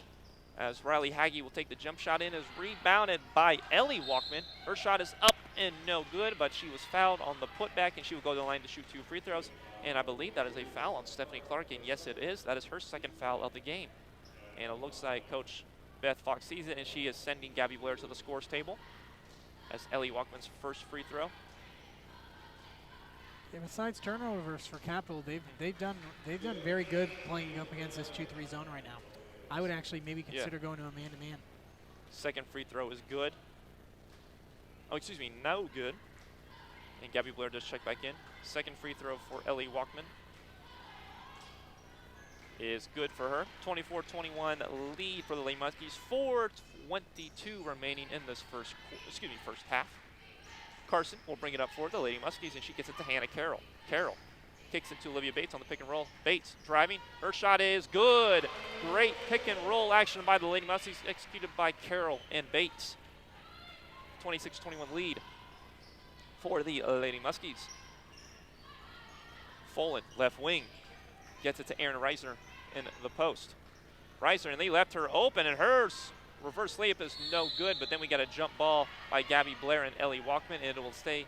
as Riley Haggie will take the jump shot in, is rebounded by Ellie Walkman. Her shot is up and no good, but she was fouled on the putback, and she will go to the line to shoot 2 free throws. And I believe that is a foul on Stephanie Clark, and yes, it is. That is her second foul of the game. And it looks like Coach Beth Fox sees it, and she is sending Gabby Blair to the scores table as Ellie Walkman's first free throw. Yeah, besides turnovers for Capital, they've done very good playing up against this 2-3 zone right now. I would actually maybe consider going to a man-to-man. Second free throw is good. Oh, excuse me, no good. And Gabby Blair does check back in. Second free throw for Ellie Walkman is good for her. 24-21 lead for the Lady Muskies. 4:22 remaining in this first half. Carson will bring it up for the Lady Muskies, and she gets it to Hannah Carroll. Carroll kicks it to Olivia Bates on the pick and roll. Bates driving. Her shot is good. Great pick and roll action by the Lady Muskies, executed by Carroll and Bates. 26-21 lead for the Lady Muskies. Folan, left wing, gets it to Erin Reiser in the post. Reiser, and they left her open, and her reverse layup is no good, but then we got a jump ball by Gabby Blair and Ellie Walkman, and it will stay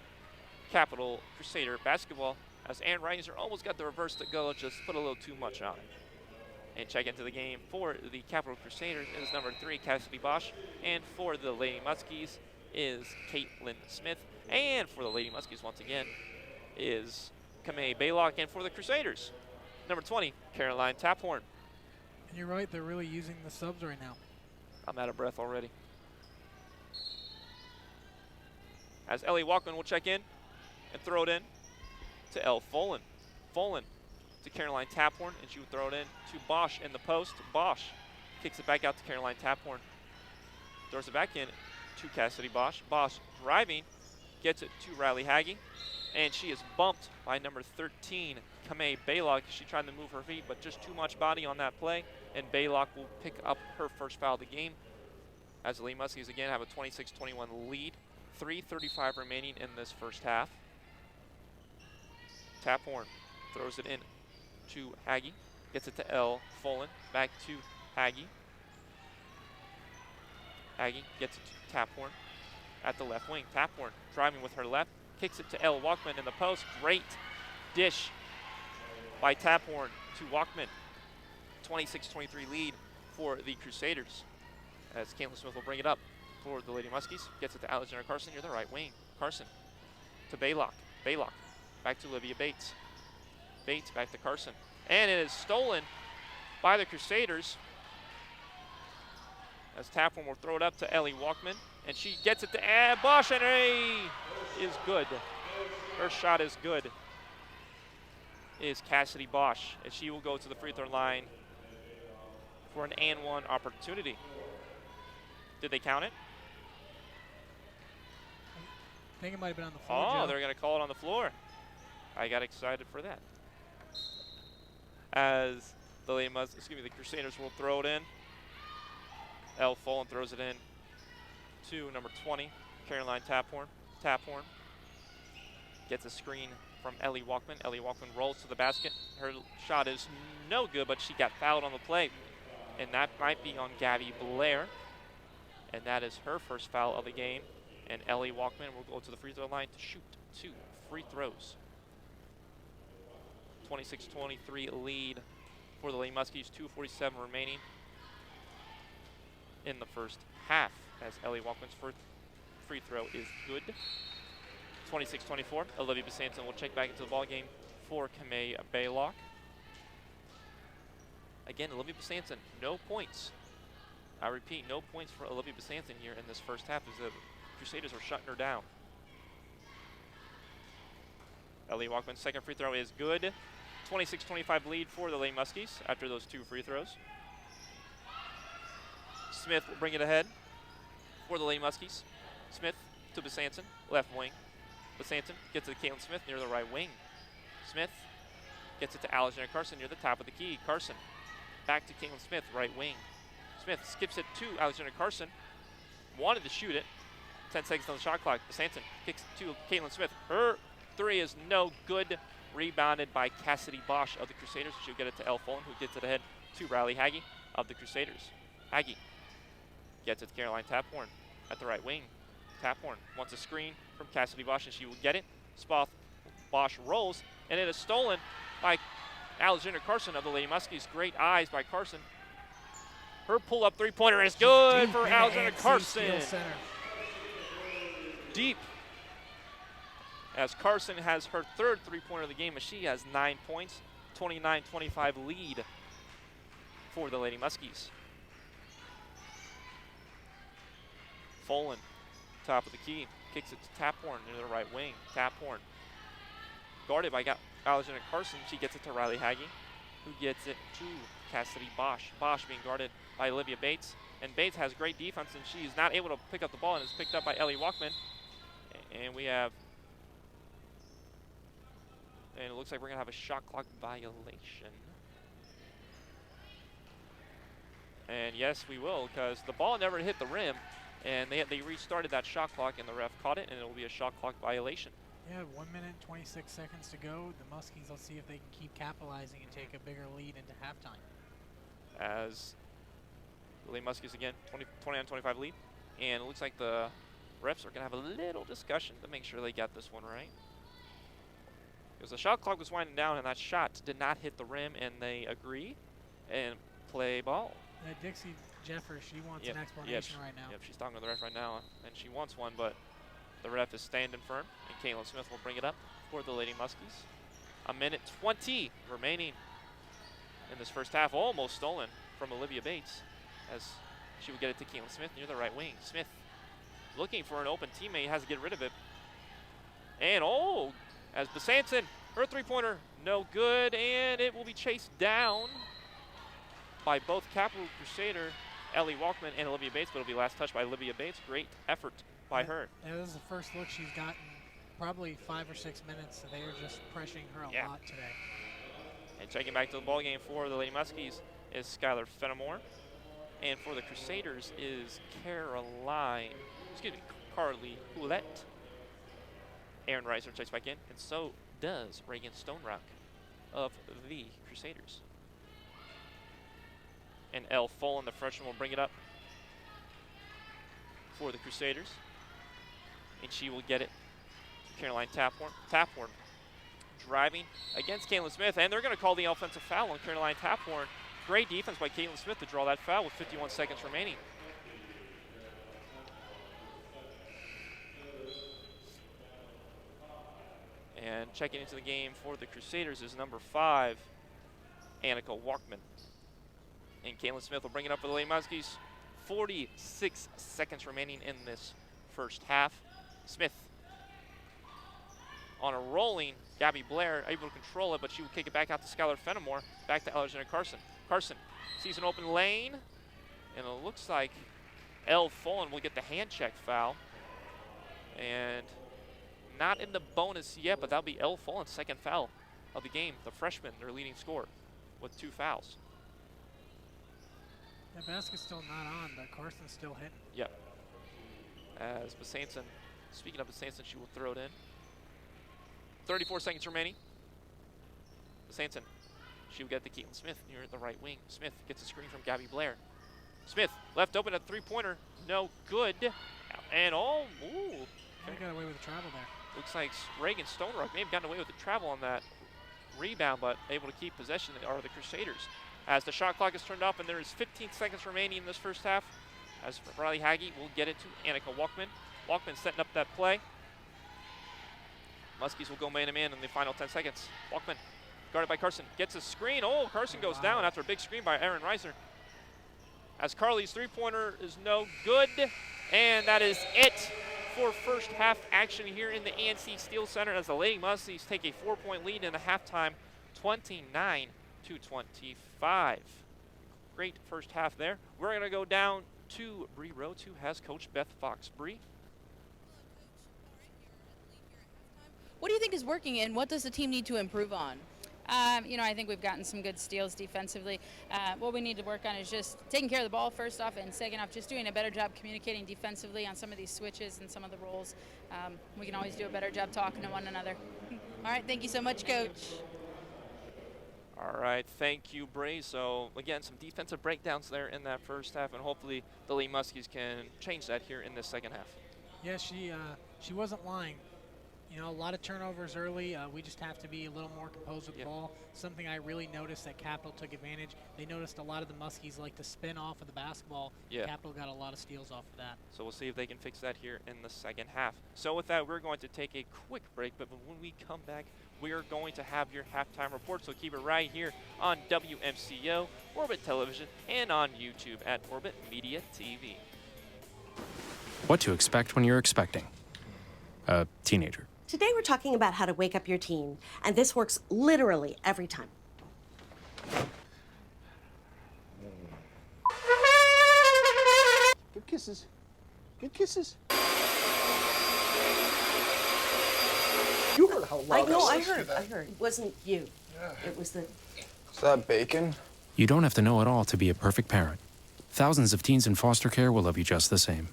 Capital Crusader basketball as Erin Reiser almost got the reverse to go, just put a little too much on it. And check into the game for the Capital Crusaders is number 3, Cassidy Bosch, and for the Lady Muskies is Caitlin Smith, and for the Lady Muskies once again is Kamei Baylock, and for the Crusaders, number 20, Caroline Taphorn. And you're right, they're really using the subs right now. I'm out of breath already. As Ellie Walkman will check in and throw it in to Elle Folan. Folan to Caroline Taphorn, and she would throw it in to Bosch in the post. Bosch kicks it back out to Caroline Taphorn. Throws it back in to Cassidy Bosch. Bosch driving, gets it to Riley Haggie, and she is bumped by number 13, Kamei Baylock. She tried to move her feet, but just too much body on that play, and Baylock will pick up her first foul of the game as the Lady Muskies again have a 26-21 lead. 3:35 remaining in this first half. Taphorn throws it in to Haggie, gets it to Elle Folan, back to Haggie. Haggie gets it to Taphorn at the left wing. Taphorn driving with her left, kicks it to Elle Walkman in the post. Great dish by Taphorn to Walkman. 26-23 lead for the Crusaders as Caitlin Smith will bring it up for the Lady Muskies. Gets it to Alexander Carson near the right wing. Carson to Baylock. Baylock back to Olivia Bates. Bates back to Carson. And it is stolen by the Crusaders as Taphorn will throw it up to Ellie Walkman. And she gets it to Bosch, and is good. Her shot is good. Is Cassidy Bosch, and she will go to the free throw line for an and one opportunity. Did they count it? I think it might have been on the floor. Oh, Joe. they're going to call it on the floor. I got excited for that. As the the Crusaders will throw it in. Elle Folan throws it in to number 20, Caroline Taphorn. Taphorn gets a screen from Ellie Walkman. Ellie Walkman rolls to the basket. Her shot is no good, but she got fouled on the play. And that might be on Gabby Blair. And that is her first foul of the game. And Ellie Walkman will go to the free throw line to shoot 2 free throws. 26-23 lead for the Lady Muskies. 2:47 remaining in the first half as Ellie Walkman's first free throw is good. 26-24. Olivia Besanton will check back into the ballgame for Kamei Baylock. Again, Olivia Besanton, no points. I repeat, no points for Olivia Besanton here in this first half as the Crusaders are shutting her down. Ellie Walkman's second free throw is good. 26-25 lead for the Lady Muskies after those 2 free throws. Smith will bring it ahead for the Lady Muskies. Smith to Besanton, left wing. Besanton gets it to Caitlin Smith near the right wing. Smith gets it to Alexander Carson near the top of the key. Carson back to Caitlin Smith, right wing. Smith skips it to Alexander Carson. Wanted to shoot it. 10 seconds on the shot clock. Besanton kicks to Caitlin Smith. Her 3 is no good. Rebounded by Cassidy Bosch of the Crusaders. She'll get it to Elle Folan, who gets it ahead to Riley Haggie of the Crusaders. Haggie gets it to Caroline Taphorn at the right wing. Taphorn wants a screen from Cassidy Bosch, and she will get it. Bosch rolls, and it is stolen by Alexander Carson of the Lady Muskies. Great eyes by Carson. Her pull-up three-pointer is good for Alexander Carson. Deep. As Carson has her third three-pointer of the game, as she has 9 points, 29-25 lead for the Lady Muskies. Folan, top of the key, kicks it to Taphorn near the right wing. Taphorn guarded by Alexander Carson. She gets it to Riley Hagee, who gets it to Cassidy Bosch. Bosch being guarded by Olivia Bates. And Bates has great defense, and she's not able to pick up the ball, and is picked up by Ellie Walkman. And we have, and it looks like we're going to have a shot clock violation. And yes, we will, because the ball never hit the rim, and they restarted that shot clock, and the ref caught it, and it will be a shot clock violation. Yeah, 1 minute, 26 seconds to go. The Muskies, let's see if they can keep capitalizing and take a bigger lead into halftime. As the Lady Muskies again, 29-25 lead, and it looks like the refs are going to have a little discussion to make sure they got this one right. Because the shot clock was winding down, and that shot did not hit the rim, and they agree and play ball. Dixie Jeffers, she wants an explanation right now. Yep, she's talking to the ref right now, and she wants one, but the ref is standing firm, and Caitlin Smith will bring it up for the Lady Muskies. 1:20 remaining in this first half, almost stolen from Olivia Bates, as she will get it to Caitlin Smith near the right wing. Smith looking for an open teammate, has to get rid of it. And as Besanson, her three-pointer, no good, and it will be chased down by both Capital Crusader, Ellie Walkman, and Olivia Bates, but it'll be last touched by Olivia Bates. Great effort by her. Yeah, this is the first look she's gotten probably 5 or 6 minutes, so they are just pressuring her a lot today. And checking back to the ball game for the Lady Muskies is Skylar Fenimore. And for the Crusaders is Carly Houlette. Aaron Reiser checks back in, and so does Reagan Stonerock of the Crusaders. And Elle Folan, the freshman, will bring it up for the Crusaders. And she will get it to Caroline Taphorn. Taphorn driving against Caitlin Smith, and they're going to call the offensive foul on Caroline Taphorn. Great defense by Caitlin Smith to draw that foul with 51 seconds remaining. And checking into the game for the Crusaders is number 5, Annika Walkman. And Caitlin Smith will bring it up for the Lady Muskies. 46 seconds remaining in this first half. Smith on a rolling Gabby Blair, able to control it, but she will kick it back out to Skylar Fenimore, back to Alexander Carson. Carson sees an open lane, and it looks like Elle Folan will get the hand check foul. And not in the bonus yet, but that'll be Elle Folan's second foul of the game. The freshman, their leading scorer, with 2 fouls. The basket's still not on, but Carson's still hitting. Yep. As Besanson, speaking of Besanson, she will throw it in. 34 seconds remaining. Besanson, she will get to Caitlin Smith near the right wing. Smith gets a screen from Gabby Blair. Smith left open a three-pointer, no good. And They got away with the travel there. Looks like Reagan Stonerock may have gotten away with the travel on that rebound, but able to keep possession are the Crusaders. As the shot clock is turned off, and there is 15 seconds remaining in this first half, as Riley Hagee will get it to Annika Walkman. Walkman setting up that play. Muskies will go man-to-man in the final 10 seconds. Walkman, guarded by Carson, gets a screen. Carson goes down after a big screen by Aaron Reiser. As Carly's three-pointer is no good, and that is it for first half action here in the ANC Steel Center, as the Lady Muskies take a 4-point lead in the halftime, 29-25. Great first half there. We're going to go down to Bree Rhodes, who has Coach Beth Fox. Bree? What do you think is working, and what does the team need to improve on? I think we've gotten some good steals defensively. What we need to work on is just taking care of the ball first off, and second off, just doing a better job communicating defensively on some of these switches and some of the roles. We can always do a better job talking to one another. All right, thank you so much, Coach. All right, thank you, Bree. So, again, some defensive breakdowns there in that first half, and hopefully the Lady Muskies can change that here in this second half. Yeah, she wasn't lying. You know, a lot of turnovers early. We just have to be a little more composed with the ball. Something I really noticed that Capital took advantage. They noticed a lot of the Muskies like to spin off of the basketball. Yeah. Capital got a lot of steals off of that. So we'll see if they can fix that here in the second half. So with that, we're going to take a quick break, but when we come back, we are going to have your halftime report. So keep it right here on WMCO, Orbit Television, and on YouTube at Orbit Media TV. What to expect when you're expecting a teenager. Today we're talking about how to wake up your teen, and this works literally every time. Good kisses. Good kisses. You heard how loud I heard. It wasn't you. It was the... Is that bacon? You don't have to know it all to be a perfect parent. Thousands of teens in foster care will love you just the same.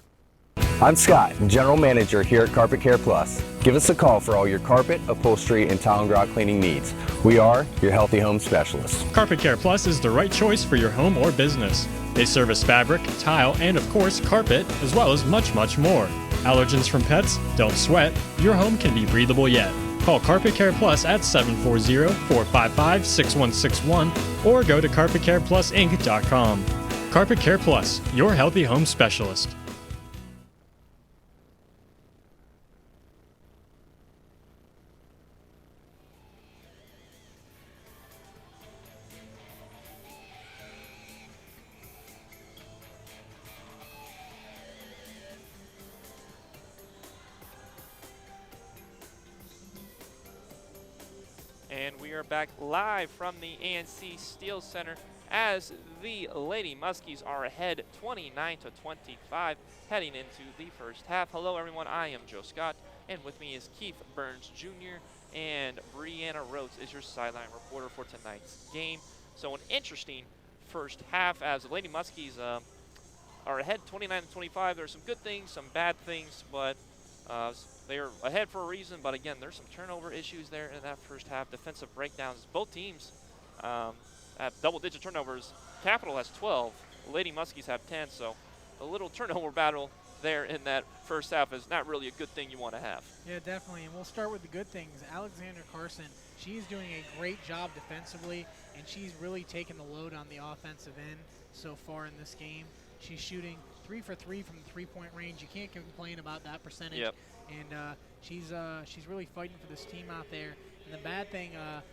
I'm Scott, General Manager here at Carpet Care Plus. Give us a call for all your carpet, upholstery, and tile and grout cleaning needs. We are your healthy home specialists. Carpet Care Plus is the right choice for your home or business. They service fabric, tile, and of course carpet, as well as much, much more. Allergens from pets? Don't sweat. Your home can be breathable yet. Call Carpet Care Plus at 740-455-6161 or go to carpetcareplusinc.com. Carpet Care Plus, your healthy home specialist. And we are back live from the ANC Steel Center as the Lady Muskies are ahead 29-25 heading into the first half. Hello everyone, I am Joe Scott, and with me is Keith Burns Jr. and Brianna Rhodes is your sideline reporter for tonight's game. So an interesting first half as the Lady Muskies are ahead 29-25. There's some good things, some bad things, but they're ahead for a reason, but again, there's some turnover issues there in that first half. Defensive breakdowns. Both teams have double-digit turnovers. Capital has 12. Lady Muskies have 10, so a little turnover battle there in that first half is not really a good thing you want to have. Yeah, definitely, and we'll start with the good things. Alexander Carson, she's doing a great job defensively, and she's really taken the load on the offensive end so far in this game. She's shooting 3 for 3 from the three-point range. You can't complain about that percentage. Yep. And she's really fighting for this team out there. And the bad thing,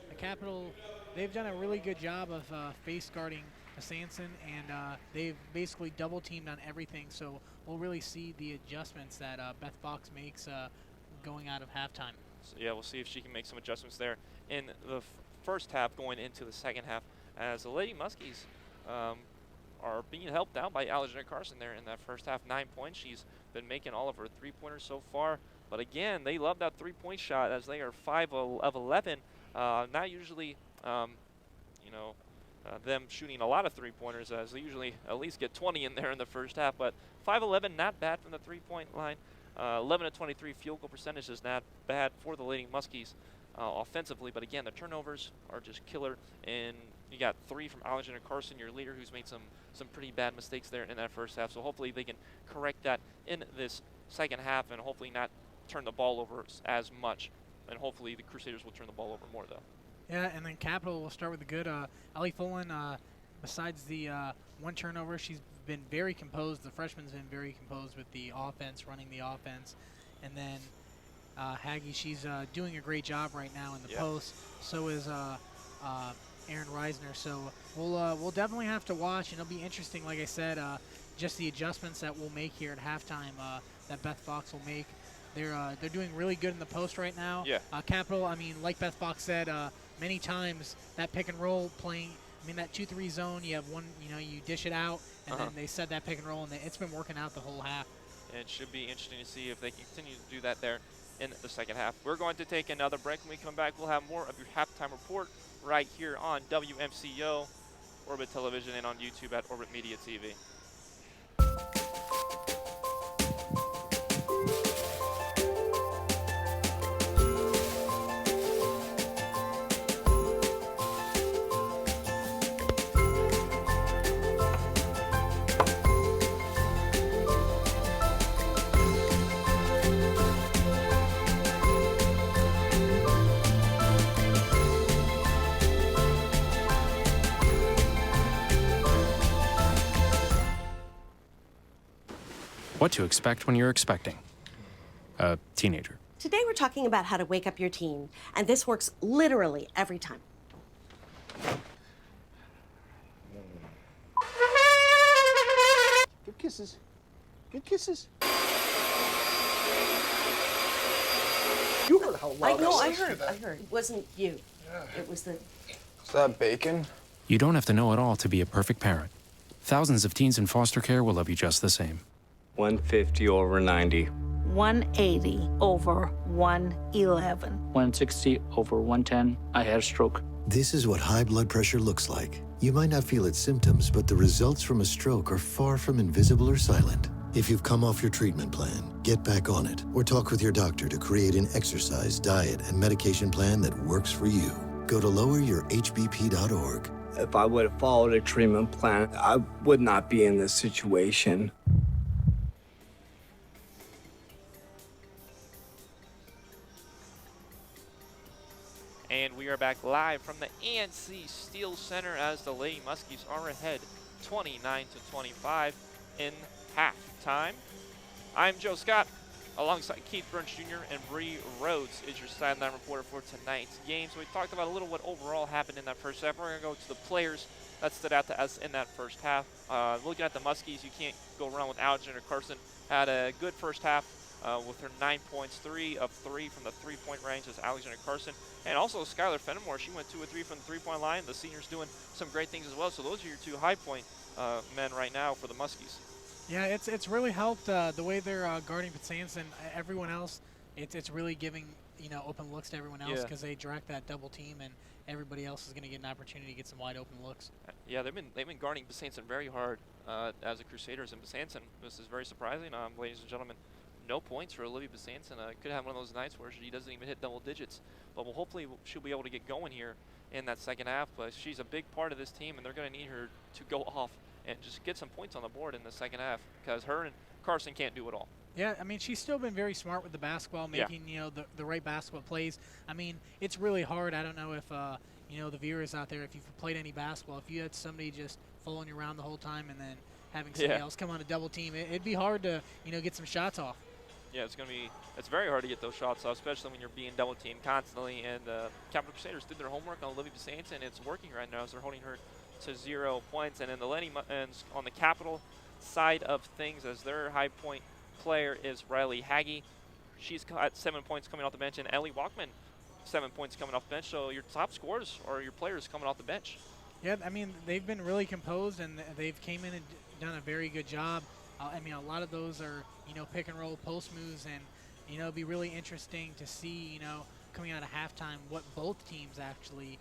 the Capital, they've done a really good job of face guarding Sanson, and they've basically double-teamed on everything. So we'll really see the adjustments that Beth Fox makes going out of halftime. So yeah, we'll see if she can make some adjustments there in the first half going into the second half as the Lady Muskies are being helped out by Alexander Carson there in that first half. 9 points. She's been making all of her three-pointers so far. But again, they love that three-point shot as they are 5 of 11. Not usually, them shooting a lot of three-pointers as they usually at least get 20 in there in the first half. But 5-11, not bad from the three-point line. 11 of 23 field goal percentage is not bad for the Lady Muskies offensively. But again, the turnovers are just killer. And you got 3 from Alexander Carson, your leader, who's made some pretty bad mistakes there in that first half. So hopefully they can correct that in this second half and hopefully not turn the ball over as much. And hopefully the Crusaders will turn the ball over more, though. Yeah, and then Capital will start with the good. Ellie Fullen, besides the one turnover, she's been very composed. The freshman's been very composed with the offense, running the offense. And then Haggie, she's doing a great job right now in the post. So is Aaron Reisner. So we'll definitely have to watch, and it'll be interesting, like I said, just the adjustments that we'll make here at halftime that Beth Fox will make. They're doing really good in the post right now. Yeah. Capital, I mean, like Beth Fox said, many times that pick and roll playing, I mean, that 2-3 zone, you have one, you dish it out, and then they set that pick and roll, and it's been working out the whole half. And it should be interesting to see if they continue to do that there in the second half. We're going to take another break. When we come back, we'll have more of your halftime report right here on WMCO, Orbit Television, and on YouTube at Orbit Media TV. What to expect when you're expecting a teenager. Today we're talking about how to wake up your teen, and this works literally every time. Good kisses. Good kisses. You heard how loud I heard. It wasn't you. It was the... Is that bacon? You don't have to know it all to be a perfect parent. Thousands of teens in foster care will love you just the same. 150 over 90. 180 over 111. 160 over 110. I had a stroke. This is what high blood pressure looks like. You might not feel its symptoms, but the results from a stroke are far from invisible or silent. If you've come off your treatment plan, get back on it, or talk with your doctor to create an exercise, diet, and medication plan that works for you. Go to loweryourhbp.org. If I would have followed a treatment plan, I would not be in this situation. And we are back live from the ANC Steel Center as the Lady Muskies are ahead 29-25 in halftime. I'm Joe Scott, alongside Keith Burns Jr. and Bree Rhodes is your sideline reporter for tonight's game. So we talked about a little what overall happened in that first half. We're going to go to the players that stood out to us in that first half. Looking at the Muskies, you can't go wrong with Alexander Carson. Had a good first half with her 9 points, 3 of 3 from the three-point range as Alexander Carson. And also Skylar Fenimore, she went 2 of 3 from the three-point line. The senior's doing some great things as well. So those are your two high-point men right now for the Muskies. Yeah, it's really helped the way they're guarding Sanson. Everyone else, it's really giving open looks to everyone else because they direct that double team, and everybody else is going to get an opportunity to get some wide open looks. Yeah, they've been guarding Sanson very hard as the Crusaders, and Sanson, this is very surprising, ladies and gentlemen. No points for Olivia Sanson. Could have one of those nights where she doesn't even hit double digits, but hopefully she'll be able to get going here in that second half. But she's a big part of this team, and they're going to need her to go off and just get some points on the board in the second half because her and Carson can't do it all. Yeah, I mean, she's still been very smart with the basketball, making the right basketball plays. I mean, it's really hard. I don't know if the viewers out there, if you've played any basketball, if you had somebody just following you around the whole time and then having somebody else come on a double team, it'd be hard to get some shots off. Yeah, it's very hard to get those shots off, especially when you're being double teamed constantly. And Capital Crusaders did their homework on Olivia Sanson, and it's working right now as they're holding her to 0 points. And then the on the Capital side of things, as their high point player is Riley Haggy. She's got 7 points coming off the bench, and Ellie Walkman 7 points coming off the bench. So your top scorers are your players coming off the bench. Yeah, I mean, they've been really composed, and they've came in and done a very good job. I mean, a lot of those are, pick and roll post moves, and, it'll be really interesting to see, coming out of halftime what both teams actually,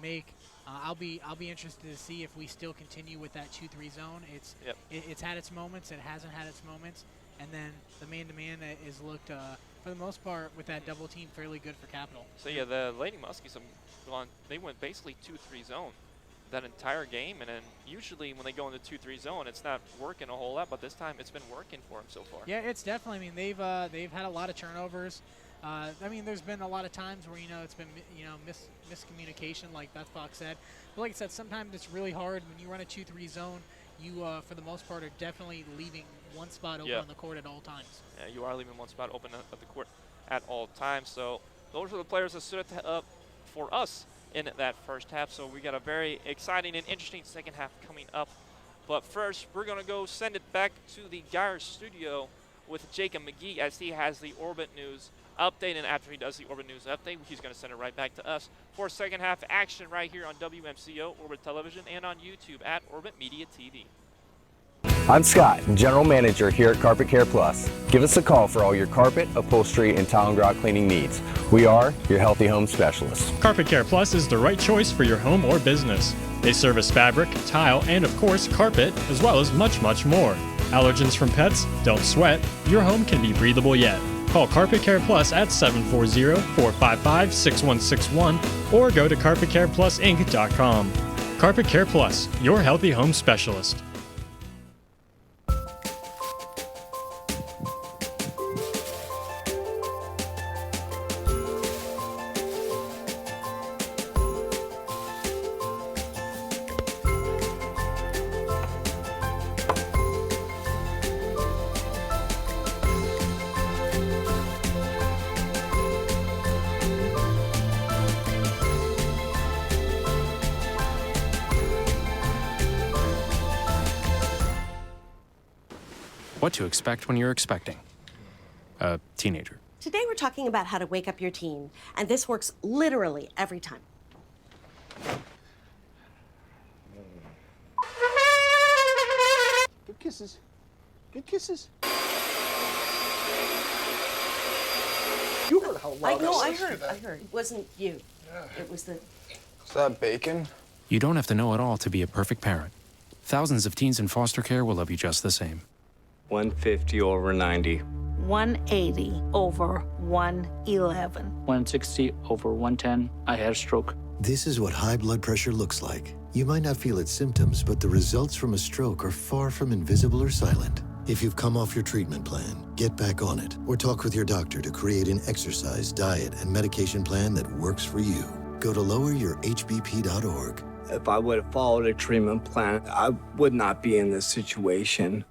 make. I'll be interested to see if we still continue with that 2-3 zone. It's had its moments, it hasn't had its moments, and then the man-to-man is looked, for the most part, with that double team, fairly good for Capital. So yeah, the Lady Muskies they went basically 2-3 zone that entire game, and then usually when they go into 2-3 zone, it's not working a whole lot, but this time it's been working for them so far. Yeah, it's definitely. I mean, they've had a lot of turnovers. I mean, there's been a lot of times where it's been miscommunication, like Beth Fox said. But like I said, sometimes it's really hard when you run a 2-3 zone. You, for the most part, are definitely leaving one spot open on the court at all times. Yeah, you are leaving one spot open at the court at all times. So those are the players that stood up for us in that first half. So we got a very exciting and interesting second half coming up. But first, we're going to go send it back to the Geyer studio with Jacob McGee as he has the Orbit News update. And after he does the Orbit News update, he's going to send it right back to us for second half action right here on WMCO Orbit Television and on YouTube at Orbit Media TV. I'm Scott, General Manager here at Carpet Care Plus. Give us a call for all your carpet, upholstery, and tile and grout cleaning needs. We are your healthy home specialists. Carpet Care Plus is the right choice for your home or business. They service fabric, tile, and of course carpet, as well as much, much more. Allergens from pets? Don't sweat. Your home can be breathable yet. Call Carpet Care Plus at 740-455-6161 or go to carpetcareplusinc.com. Carpet Care Plus, your healthy home specialist. What to expect when you're expecting a teenager. Today we're talking about how to wake up your teen, and this works literally every time. Good kisses. Good kisses. You heard how loud I heard. It wasn't you. It was the... Is that bacon? You don't have to know it all to be a perfect parent. Thousands of teens in foster care will love you just the same. 150 over 90. 180 over 111. 160 over 110. I had a stroke. This is what high blood pressure looks like. You might not feel its symptoms, but the results from a stroke are far from invisible or silent. If you've come off your treatment plan, get back on it, or talk with your doctor to create an exercise, diet, and medication plan that works for you. Go to loweryourhbp.org. If I would have followed a treatment plan, I would not be in this situation.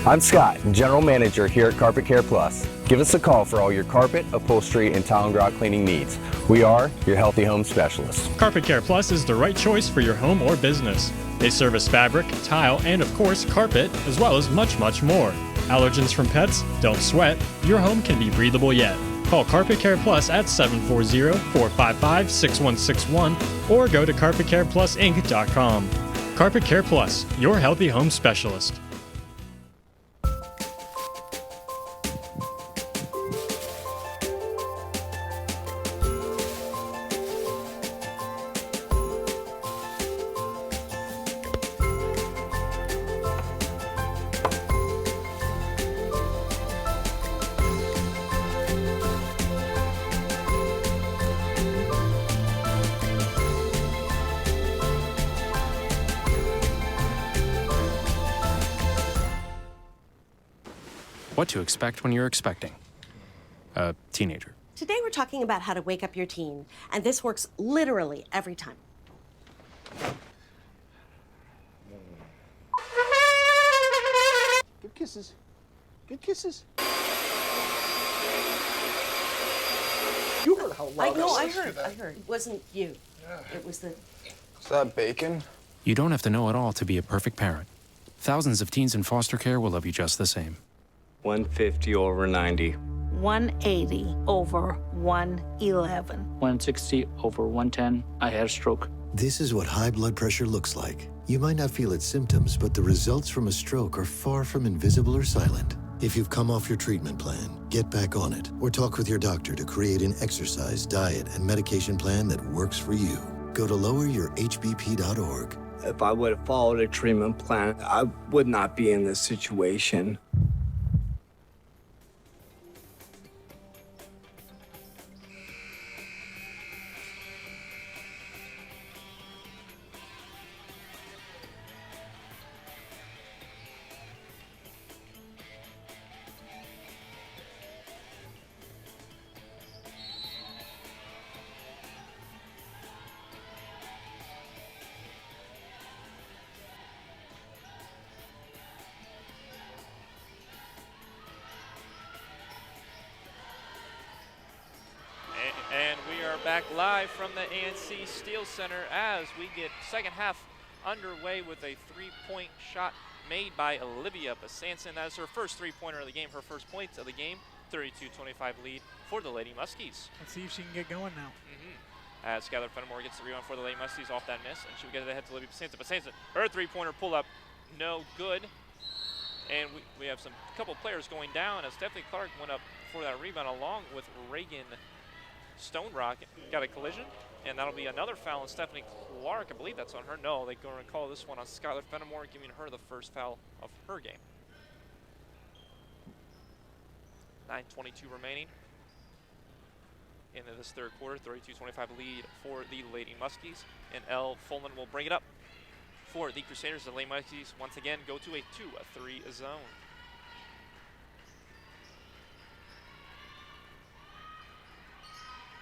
I'm Scott, General Manager here at Carpet Care Plus. Give us a call for all your carpet, upholstery, and tile and grout cleaning needs. We are your healthy home specialists. Carpet Care Plus is the right choice for your home or business. They service fabric, tile, and of course carpet, as well as much, much more. Allergens from pets? Don't sweat. Your home can be breathable yet. Call Carpet Care Plus at 740-455-6161 or go to carpetcareplusinc.com. Carpet Care Plus, your healthy home specialist. What to expect when you're expecting a teenager. Today we're talking about how to wake up your teen, and this works literally every time. Good kisses. Good kisses. You heard how loud I heard. It wasn't you. It was the... Is that bacon? You don't have to know it all to be a perfect parent. Thousands of teens in foster care will love you just the same. 150 over 90. 180 over 111. 160 over 110. I had a stroke. This is what high blood pressure looks like. You might not feel its symptoms, but the results from a stroke are far from invisible or silent. If you've come off your treatment plan, get back on it, or talk with your doctor to create an exercise, diet, and medication plan that works for you. Go to loweryourhbp.org. If I would have followed a treatment plan, I would not be in this situation. And we are back live from the ANC Steel Center as we get second half underway with a three-point shot made by Olivia Basanson. That is her first three-pointer of the game, her first points of the game. 32-25 lead for the Lady Muskies. Let's see if she can get going now. As Skylar Fenimore gets the rebound for the Lady Muskies off that miss, and she'll get it ahead to Olivia Basanson. Basanson, her three-pointer pull-up, no good. And we have a couple players going down as Stephanie Clark went up for that rebound along with Reagan Stonerock. Got a collision, and that'll be another foul on Stephanie Clark. I believe that's on her. No, they're going to call this one on Skylar Fenimore, giving her the first foul of her game. 9:22 remaining into this third quarter. 32-25 lead for the Lady Muskies, and Elle Fulman will bring it up for the Crusaders. The Lady Muskies once again go to a 2-3 zone.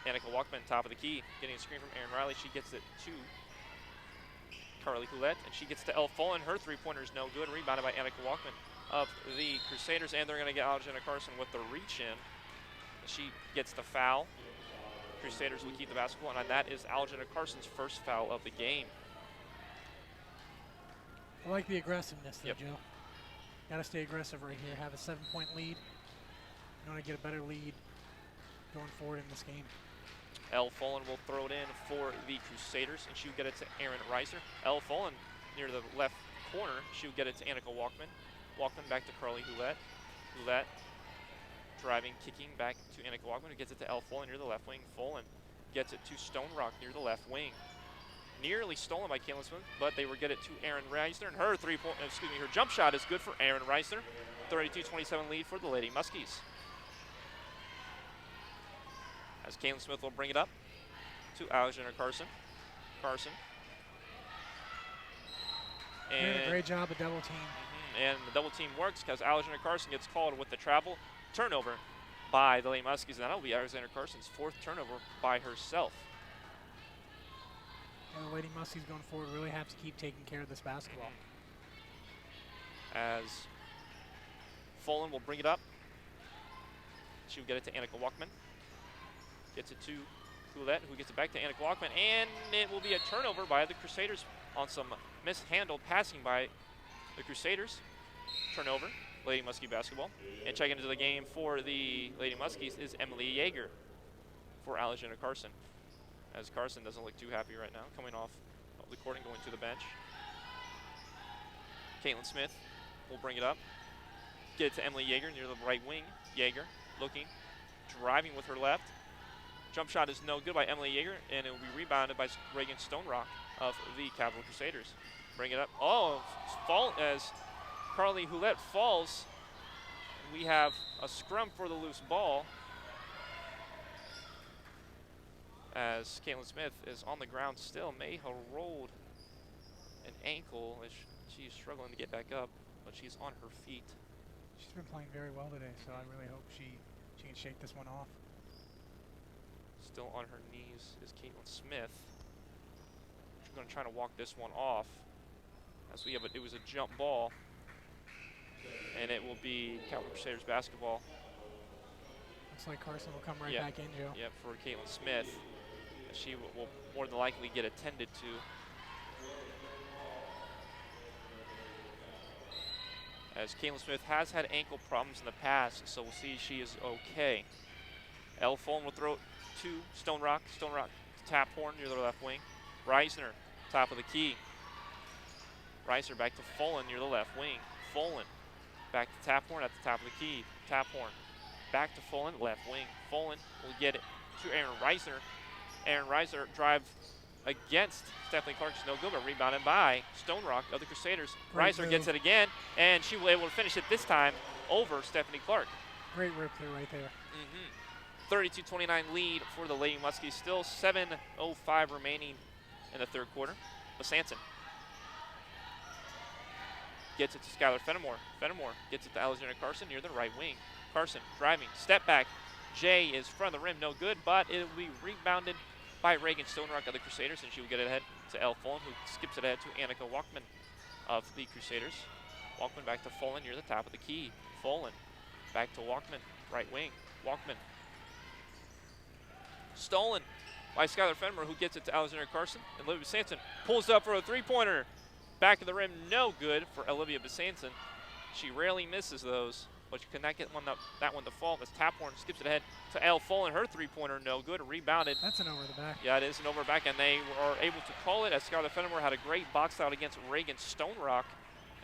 Annika Walkman, top of the key, getting a screen from Erin Riley. She gets it to Carly Houlette, and she gets to Elle Fulman. Her three-pointer is no good, rebounded by Annika Walkman of the Crusaders, and they're going to get Alexandra Carson with the reach-in. She gets the foul. Crusaders will keep the basketball, and that is Alexandra Carson's first foul of the game. I like the aggressiveness there, Joe. Got to stay aggressive right here. Have a 7-point lead. You want to get a better lead going forward in this game. Elle Fullen will throw it in for the Crusaders, and she'll get it to Erin Reiser. Elle Fullen near the left corner. She'll get it to Annika Walkman. Walkman back to Carly Houlette. Houlette driving, kicking back to Annika Walkman, who gets it to Elle Fullen near the left wing. Fullen gets it to Stonerock near the left wing. Nearly stolen by Caitlin Smith, but they will get it to Erin Reiser, and her her jump shot is good for Erin Reiser. 32-27 lead for the Lady Muskies. As Caitlin Smith will bring it up to Alexandra Carson. Carson. And a great job of double team. And the double team works because Alexandra Carson gets called with the travel turnover by the Lady Muskies, and that'll be Alexandra Carson's fourth turnover by herself. And the Lady Muskies going forward really have to keep taking care of this basketball. As Fullen will bring it up. She'll get it to Annika Walkman. Gets it to Houlette, who gets it back to Annika Walkman, and it will be a turnover by the Crusaders on some mishandled passing by the Crusaders. Turnover, Lady Muskie basketball. And checking into the game for the Lady Muskies is Emily Yeager for Alexandra Carson. As Carson doesn't look too happy right now, coming off of the court and going to the bench. Caitlin Smith will bring it up. Get it to Emily Yeager near the right wing. Yeager looking, driving with her left. Jump shot is no good by Emily Yeager, and it will be rebounded by Reagan Stonerock of the Capital Crusaders. Bring it up. Oh, fall as Carly Houlette falls. We have a scrum for the loose ball as Caitlin Smith is on the ground still. May have rolled an ankle as she's struggling to get back up, but she's on her feet. She's been playing very well today, so I really hope she can shake this one off. Still on her knees is Caitlin Smith. She's going to try to walk this one off as we have it was a jump ball, and it will be Capital Crusaders basketball. Looks like Carson will come right back in, Joe. Yep, for Caitlin Smith. She will more than likely get attended to. As Caitlin Smith has had ankle problems in the past, so we'll see she is okay. Elle Fullen will throw it to Stonerock. Stonerock tap horn near the left wing. Reisner, top of the key. Reiser back to Fullen near the left wing. Fullen back to Taphorn at the top of the key. Taphorn back to Fullen, left wing. Fullen will get it to Erin Reiser. Erin Reiser drive against Stephanie Clark, is no good, but rebounded by Stonerock of the Crusaders. Reiser gets it again, and she will be able to finish it this time over Stephanie Clark. Great rip there right there. 32-29 lead for the Lady Muskies. Still 7:05 remaining in the third quarter. Basanson gets it to Skylar Fenimore. Fenimore gets it to Alexandra Carson near the right wing. Carson driving, step back. Jay is front of the rim, no good, but it will be rebounded by Reagan Stonerock of the Crusaders, and she will get it ahead to Elle Fullen, who skips it ahead to Annika Walkman of the Crusaders. Walkman back to Fullen near the top of the key. Fullen back to Walkman, right wing. Walkman stolen by Skylar Fenimore, who gets it to Alexandra Carson, and Libby Sanson pulls up for a three-pointer. back of the rim, no good for Olivia Besanson. She rarely misses those, but she could not get that one to fall as Taphorn skips it ahead to Elle Follin. Her three-pointer, no good, rebounded. That's an over the back. Yeah, it is an over the back, and they are able to call it as Scarlett Fenimore had a great box out against Reagan Stonerock,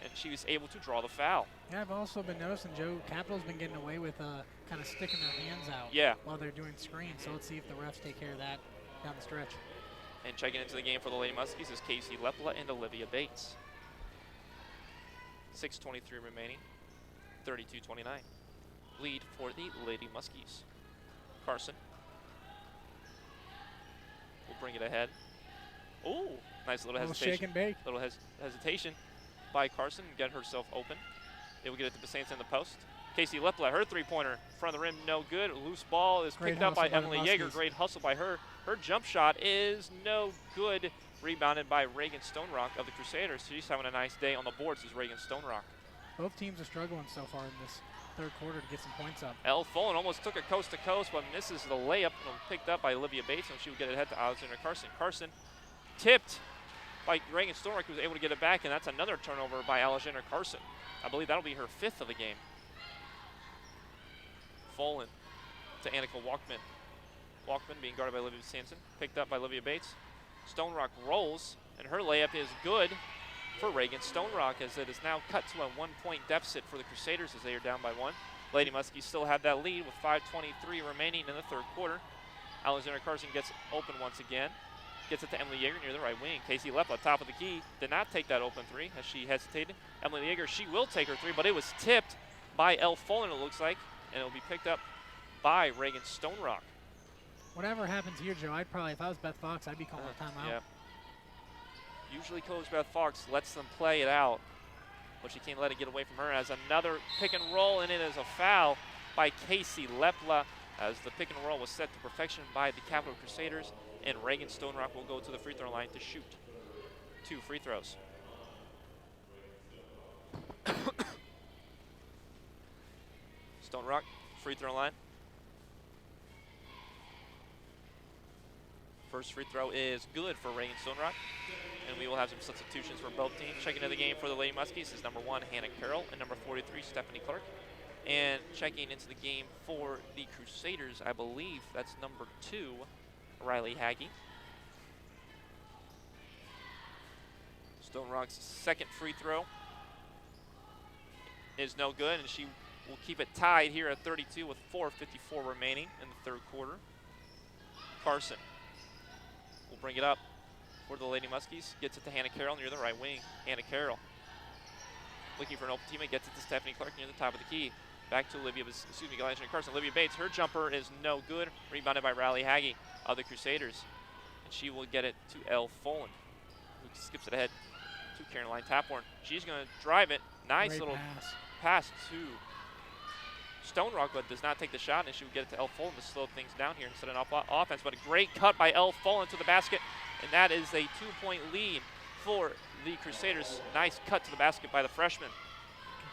and she was able to draw the foul. Yeah, I've also been noticing, Joe, Capital's been getting away with kind of sticking their hands out while they're doing screens, so let's see if the refs take care of that down the stretch. And checking into the game for the Lady Muskies is Casey Lepla and Olivia Bates. 6:23 remaining, 32-29. Lead for the Lady Muskies. Carson will bring it ahead. Oh, nice little hesitation. Shake and bake. Little hesitation by Carson, get herself open. They will get it to Besanton in the post. Casey Lepla, her three-pointer, front of the rim, no good. Loose ball is picked up by Emily Yeager. Great hustle by her. Her jump shot is no good. Rebounded by Reagan Stonerock of the Crusaders. She's having a nice day on the boards as Reagan Stonerock. Both teams are struggling so far in this third quarter to get some points up. Elle Follin almost took it coast to coast, but misses the layup, picked up by Olivia Bates, and she would get it ahead to Alexander Carson. Carson tipped by Reagan Stonerock, who was able to get it back, and that's another turnover by Alexander Carson. I believe that'll be her 5th of the game. Follin to Annika Walkman. Walkman being guarded by Olivia Sanson, picked up by Olivia Bates. Stonerock rolls, and her layup is good for Reagan Stonerock, as it is now cut to a 1-point deficit for the Crusaders as they are down by 1. Lady Muskies still have that lead with 5:23 remaining in the third quarter. Alexander Carson gets open once again. Gets it to Emily Yeager near the right wing. Casey Lepla, top of the key, did not take that open three as she hesitated. Emily Yeager, she will take her three, but it was tipped by Elle Follin, it looks like, and it will be picked up by Reagan Stonerock. Whatever happens here, Joe, I'd probably, if I was Beth Fox, I'd be calling a timeout. Yeah. Usually Coach Beth Fox lets them play it out, but she can't let it get away from her as another pick and roll, and it is a foul by Casey Lepla as the pick and roll was set to perfection by the Capital Crusaders, and Reagan Stonerock will go to the free throw line to shoot 2 free throws. Stonerock, free throw line. First free throw is good for Reagan Stonerock, and we will have some substitutions for both teams. Checking into the game for the Lady Muskies is number 1, Hannah Carroll, and number 43, Stephanie Clark. And checking into the game for the Crusaders, I believe that's number 2, Riley Haggie. Stonerock's second free throw is no good, and she will keep it tied here at 32 with 4:54 remaining in the third quarter. Carson will bring it up for the Lady Muskies. Gets it to Hannah Carroll near the right wing. Hannah Carroll looking for an open teammate. Gets it to Stephanie Clark near the top of the key. Back to Alexander Carson. Olivia Bates, her jumper is no good. Rebounded by Riley Haggie of the Crusaders. And she will get it to Elle Follin, who skips it ahead to Caroline Taphorn. She's going to drive it. Nice Great little pass to Stonerock, but does not take the shot, and she will get it to Elle Follin to slow things down here and set an offense. But a great cut by Elle Follin to the basket, and that is a 2-point lead for the Crusaders. Nice cut to the basket by the freshman.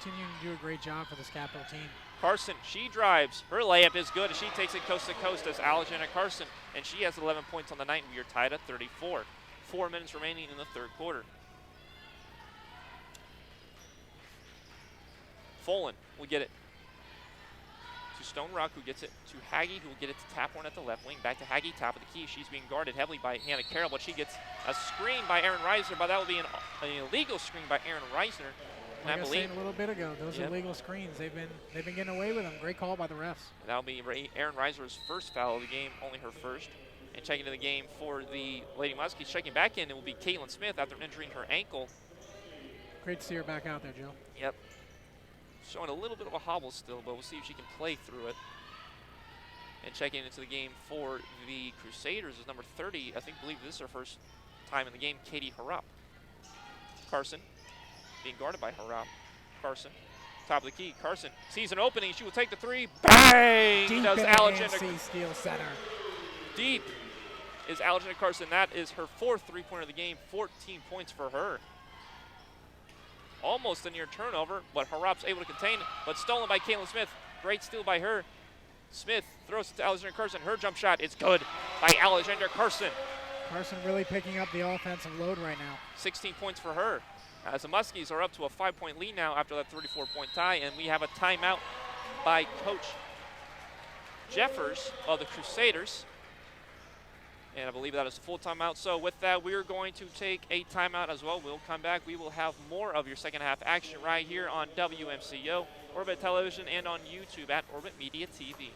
Continuing to do a great job for this Capital team. Carson, she drives. Her layup is good, and she takes it coast to coast as Alexander Carson, and she has 11 points on the night, and we are tied at 34. 4 minutes remaining in the third quarter. Follin will get it to Stonerock, who gets it to Haggie, who will get it to Taphorn at the left wing. Back to Haggie, top of the key. She's being guarded heavily by Hannah Carroll, but she gets a screen by Aaron Reisner, but that will be an illegal screen by Aaron Reisner. Like I was saying a little bit ago, those are legal screens. They've been getting away with them. Great call by the refs. That'll be Aaron Reisner's first foul of the game, only her first. And checking into the game for the Lady Muskies, checking back in, it will be Caitlin Smith after injuring her ankle. Great to see her back out there, Joe. Yep. Showing a little bit of a hobble still, but we'll see if she can play through it. And checking into the game for the Crusaders is number 30. I believe this is her first time in the game, Katie Harrop. Carson being guarded by Harrop. Carson, top of the key. Carson sees an opening. She will take the three. Bang! Deep does in Alexander steal center. Deep is Alexander Carson. That is her 4th three-pointer of the game. 14 points for her. Almost a near turnover, but Harrop's able to contain it, but stolen by Caitlin Smith. Great steal by her. Smith throws it to Alexander Carson. Her jump shot is good by Alexander Carson. Carson really picking up the offensive load right now. 16 points for her. as the Muskies are up to a 5-point lead now after that 34-point tie, and we have a timeout by Coach Jeffers of the Crusaders. And I believe that is a full timeout. So with that, we are going to take a timeout as well. We'll come back. We will have more of your second half action right here on WMCO, Orbit Television, and on YouTube at Orbit Media TV.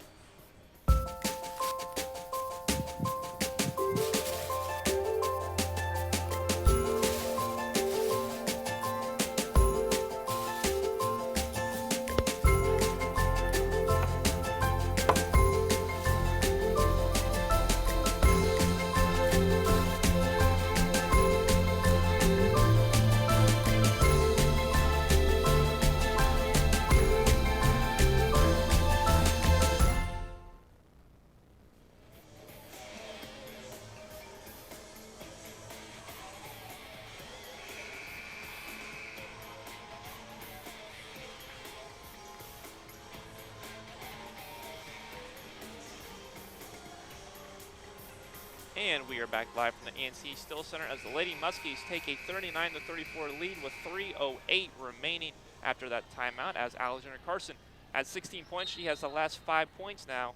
And we are back live from the ANC Still Center as the Lady Muskies take a 39-34 lead with 3:08 remaining after that timeout, as Alexander Carson has 16 points. She has the last 5 points now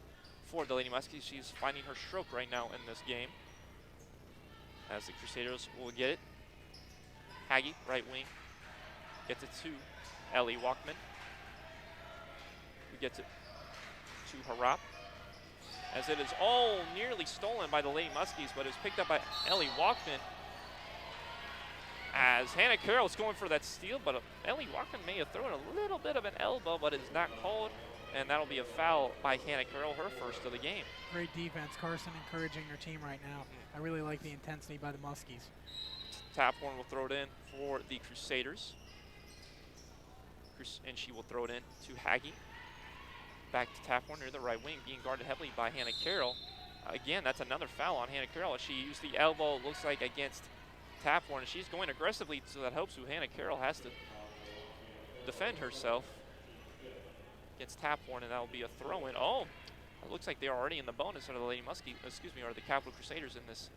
for the Lady Muskies. She's finding her stroke right now in this game, as the Crusaders will get it. Haggie, right wing, gets it to Ellie Walkman. We get it to Harap, as it is all nearly stolen by the Lady Muskies, but it's picked up by Ellie Walkman. As Hannah Carroll is going for that steal, but Ellie Walkman may have thrown a little bit of an elbow, but it's not called, and that'll be a foul by Hannah Carroll, her first of the game. Great defense. Carson encouraging her team right now. I really like the intensity by the Muskies. Taphorn will throw it in for the Crusaders, and she will throw it in to Haggie. Back to Taphorn near the right wing, being guarded heavily by Hannah Carroll. Again, that's another foul on Hannah Carroll. She used the elbow, looks like, against Taphorn, and she's going aggressively, so that hopes who Hannah Carroll has to defend herself against Taphorn, and that will be a throw-in. Oh, it looks like they're already in the bonus of the Lady Muskie, or the Capital Crusaders in this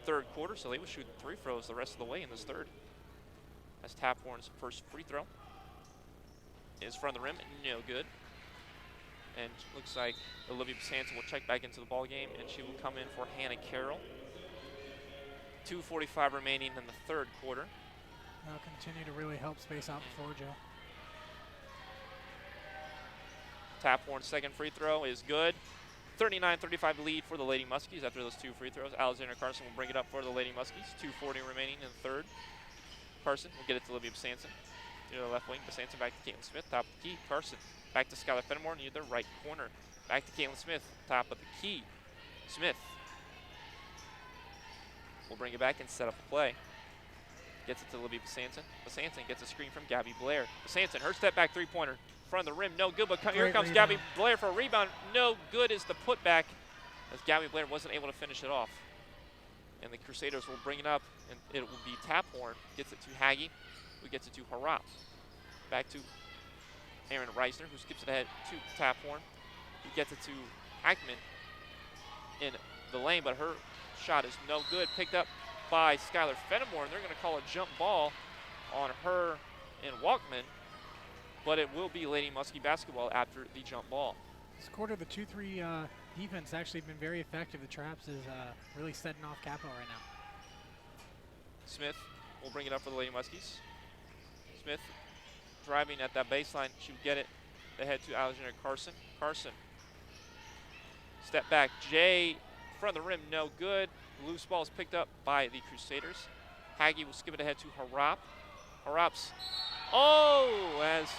third quarter, so they will shoot 3 throws the rest of the way in this third. That's Taphorn's first free throw. Is front of the rim, no good. And looks like Olivia Sanson will check back into the ball game, and she will come in for Hannah Carroll. 2:45 remaining in the third quarter. They'll continue to really help space out the floor, Joe. Taphorn's second free throw is good. 39-35 lead for the Lady Muskies after those 2 free throws. Alexander Carson will bring it up for the Lady Muskies. 2:40 remaining in the third. Carson will get it to Olivia Sanson. To the left wing, Sanson back to Caitlin Smith, top of the key. Carson back to Skylar Fenimore near the right corner. Back to Caitlin Smith, top of the key. Smith will bring it back and set up a play. Gets it to Olivia Sanson. Sanson gets a screen from Gabby Blair. Sanson, her step back three-pointer. Front of the rim, no good, but here comes Gabby Blair for a rebound. No good is the putback, as Gabby Blair wasn't able to finish it off. And the Crusaders will bring it up, and it will be Taphorn. Gets it to Haggie, who gets it to Harap. Back to Aaron Reisner, who skips it ahead to Taphorn. He gets it to Hackman in the lane, but her shot is no good. Picked up by Skylar Fenimore, and they're going to call a jump ball on her and Walkman, but it will be Lady Muskie basketball after the jump ball. This quarter, the 2-3 defense actually been very effective. The Traps is really setting off Capital right now. Smith will bring it up for the Lady Muskies. Smith driving at that baseline. She will get it ahead to Alexander Carson. Carson, step back. Jay, front of the rim, no good. Loose ball is picked up by the Crusaders. Haggie will skip it ahead to Harap. Harap's, as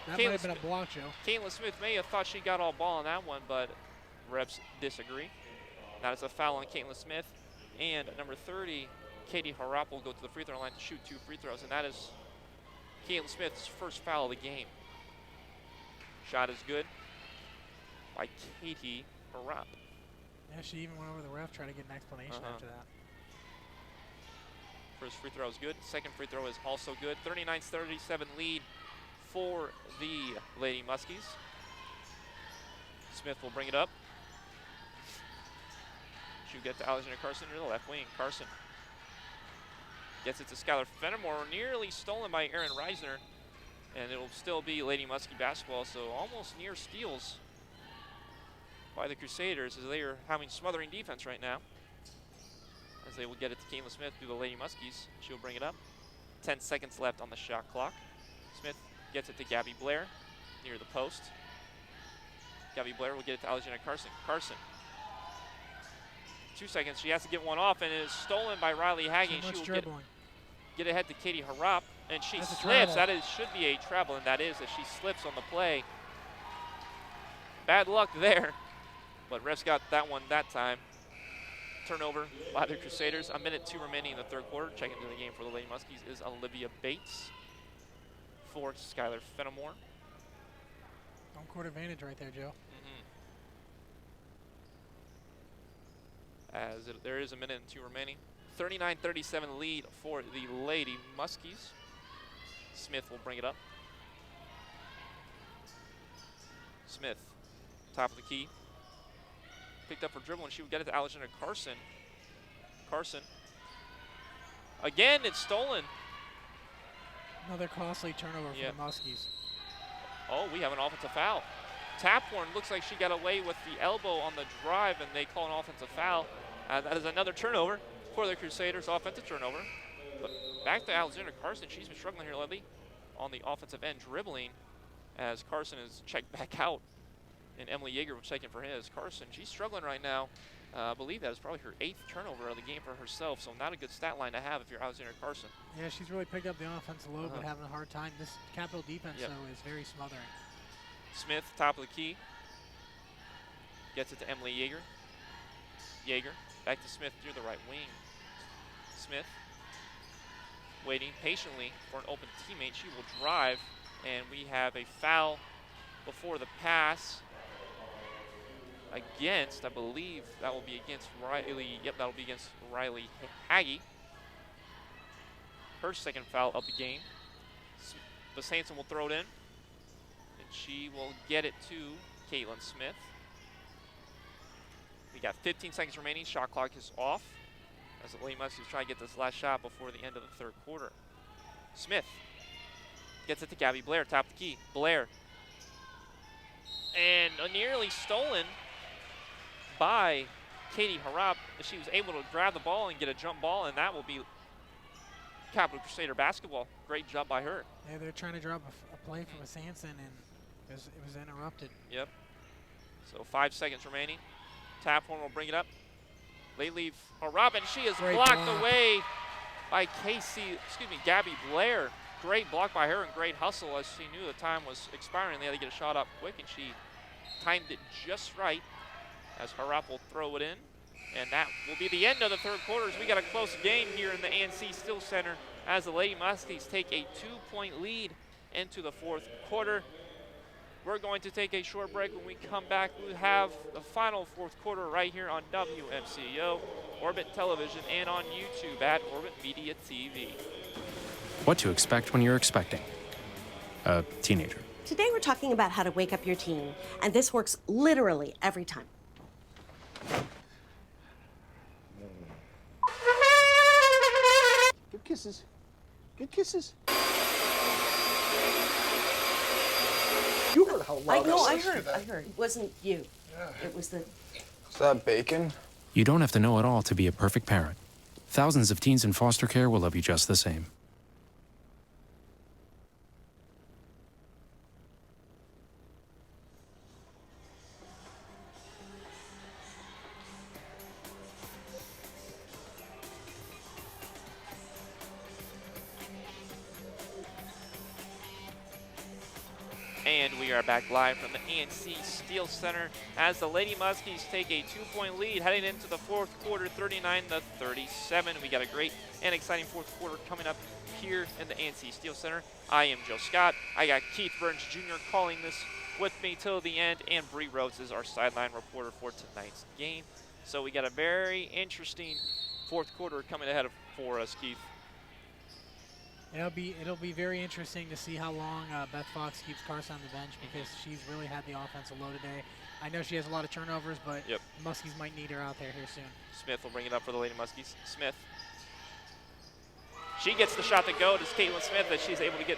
that might have been a block, Joe. Caitlin Smith may have thought she got all ball on that one, but refs disagree. That is a foul on Caitlin Smith. And number 30, Katie Harap will go to the free throw line to shoot 2 free throws, and that is Caitlin Smith's first foul of the game. Shot is good by Katie Harap. Yeah, she even went over the ref, trying to get an explanation after that. First free throw is good. Second free throw is also good. 39-37 lead for the Lady Muskies. Smith will bring it up. She'll get to Alexander Carson near the left wing. Carson Gets it to Skylar Fenimore, nearly stolen by Aaron Reisner. And it'll still be Lady Muskie basketball, so almost near steals by the Crusaders as they are having smothering defense right now. As they will get it to Caitlin Smith through the Lady Muskies. She'll bring it up. 10 seconds left on the shot clock. Smith gets it to Gabby Blair near the post. Gabby Blair will get it to Alexandra Carson. Carson. 2 seconds. She has to get one off, and it is stolen by Riley Haggy. She will get ahead to Katie Harap, and she slips. That should be a travel, and that is as she slips on the play. Bad luck there, but refs got that one that time. Turnover by the Crusaders. 1:02 remaining in the third quarter. Checking into the game for the Lady Muskies is Olivia Bates for Skylar Fenimore. Home court advantage right there, Joe. As there is 1:02 remaining. 39-37 lead for the Lady Muskies. Smith will bring it up. Smith, top of the key. Picked up her dribble, and she would get it to Alexandra Carson. Carson. Again, it's stolen. Another costly turnover for the Muskies. Oh, we have an offensive foul. Taphorn looks like she got away with the elbow on the drive, and they call an offensive foul. That is another turnover for the Crusaders, offensive turnover. But back to Alexandra Carson. She's been struggling here lately on the offensive end, dribbling as Carson is checked back out. And Emily Yeager will check in for his. Carson, she's struggling right now. I believe that is probably her 8th turnover of the game for herself, so not a good stat line to have if you're Alexandra Carson. Yeah, she's really picked up the offensive load, but having a hard time. This Capital defense, though, is very smothering. Smith, top of the key. Gets it to Emily Yeager. Yeager, back to Smith near the right wing. Smith, waiting patiently for an open teammate. She will drive, and we have a foul before the pass against, I believe that will be against Riley. Yep, that'll be against Riley Haggy. Her second foul of the game. Basanson will throw it in, and she will get it to Caitlin Smith. We got 15 seconds remaining. Shot clock is off as the Lady Muskies try to get this last shot before the end of the third quarter. Smith gets it to Gabby Blair, top of the key. Blair. And nearly stolen by Katie Harap. She was able to grab the ball and get a jump ball, and that will be Capital Crusader basketball. Great job by her. Yeah, they're trying to drop a play from Sanson, and it was interrupted. Yep. So 5 seconds remaining. Taphorn will bring it up. They leave Harap, and she is blocked away by Gabby Blair. Great block by her and great hustle as she knew the time was expiring. They had to get a shot up quick, and she timed it just right as Harap will throw it in. And that will be the end of the third quarter as we got a close game here in the ANC Steel Center as the Lady Muskies take a 2-point lead into the fourth quarter. We're going to take a short break. When we come back, we have the final fourth quarter right here on WMCO, Orbit Television, and on YouTube at Orbit Media TV. What to expect when you're expecting a teenager. Today we're talking about how to wake up your teen, and this works literally every time. Good kisses. Good kisses. You heard how loud I heard. It wasn't you. It was the... Is that bacon? You don't have to know it all to be a perfect parent. Thousands of teens in foster care will love you just the same. And we are back live from the ANC Steel Center as the Lady Muskies take a 2-point lead heading into the fourth quarter, 39-37. We got a great and exciting fourth quarter coming up here in the ANC Steel Center. I am Joe Scott. I got Keith Burns Jr. calling this with me till the end, and Bree Rhodes is our sideline reporter for tonight's game. So we got a very interesting fourth quarter coming ahead for us, Keith. It'll be very interesting to see how long Beth Fox keeps Carson on the bench, because she's really had the offensive load today. I know she has a lot of turnovers, but the Muskies might need her out there here soon. Smith will bring it up for the Lady Muskies. Smith. She gets the shot to go to Caitlin Smith, as she's able to get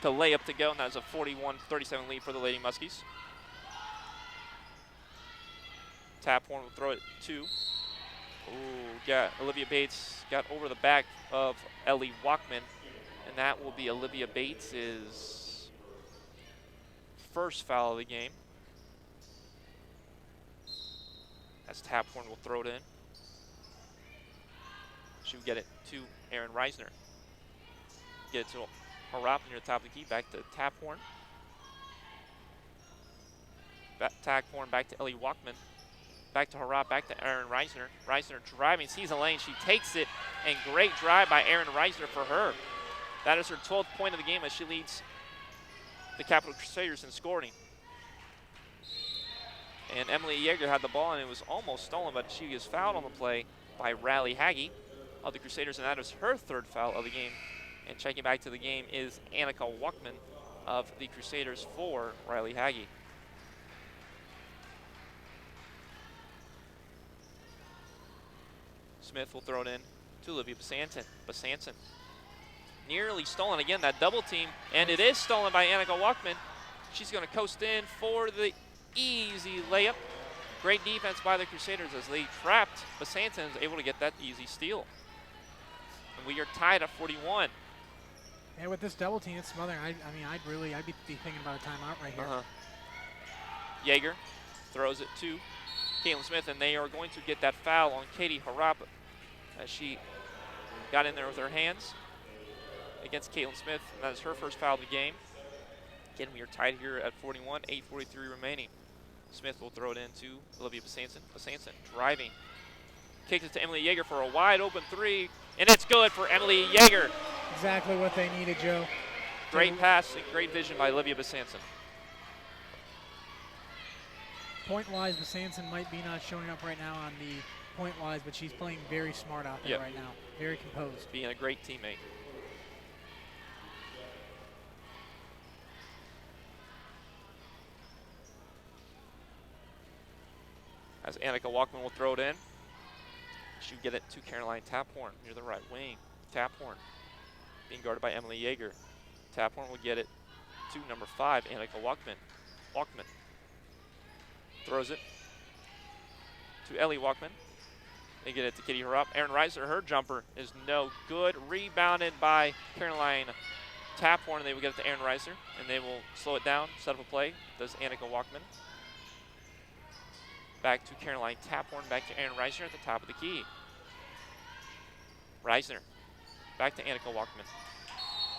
the layup to go, and that's a 41-37 lead for the Lady Muskies. Taphorn will throw it 2. Got Olivia Bates got over the back of Ellie Walkman, and that will be Olivia Bates' first foul of the game. As Taphorn will throw it in. She will get it to Erin Reisner. Get it to Harap near the top of the key. Back to Taphorn. Taphorn back to Ellie Walkman. Back to Harap, back to Erin Reisner. Reisner driving, sees a lane, she takes it, and great drive by Erin Reisner for her. That is her 12th point of the game as she leads the Capital Crusaders in scoring. And Emily Yeager had the ball, and it was almost stolen, but she is fouled on the play by Riley Haggie of the Crusaders, and that is her 3rd foul of the game. And checking back to the game is Annika Walkman of the Crusaders for Riley Haggie. Smith will throw it in to Olivia Basanton. Basanton nearly stolen again, that double team, and it is stolen by Annika Walkman. She's going to coast in for the easy layup. Great defense by the Crusaders as they trapped Basanton, is able to get that easy steal. And we are tied at 41. Yeah, with this double team, it's smothering. I mean, I'd be thinking about a timeout right here. Yeager throws it to Caitlin Smith, and they are going to get that foul on Katie Harap as she got in there with her hands against Caitlin Smith, and that is her first foul of the game. Again, we are tied here at 41, 8:43 remaining. Smith will throw it in to Olivia Basanson. Basanson driving, kicks it to Emily Yeager for a wide open 3, and it's good for Emily Yeager. Exactly what they needed, Joe. Great pass and great vision by Olivia Basanson. Point-wise, Basanson might be not showing up right now on the point-wise, but she's playing very smart out there right now. Very composed. Being a great teammate. As Annika Walkman will throw it in. She'll get it to Caroline Taphorn near the right wing. Taphorn being guarded by Emily Yeager. Taphorn will get it to number 5, Annika Walkman. Walkman throws it to Ellie Walkman. They get it to Kitty Harap. Erin Reiser, her jumper is no good. Rebounded by Caroline Taphorn, and they will get it to Erin Reiser, and they will slow it down, set up a play. Does Annika Walkman. Back to Caroline Taphorn, back to Erin Reiser at the top of the key. Reisner, back to Annika Walkman.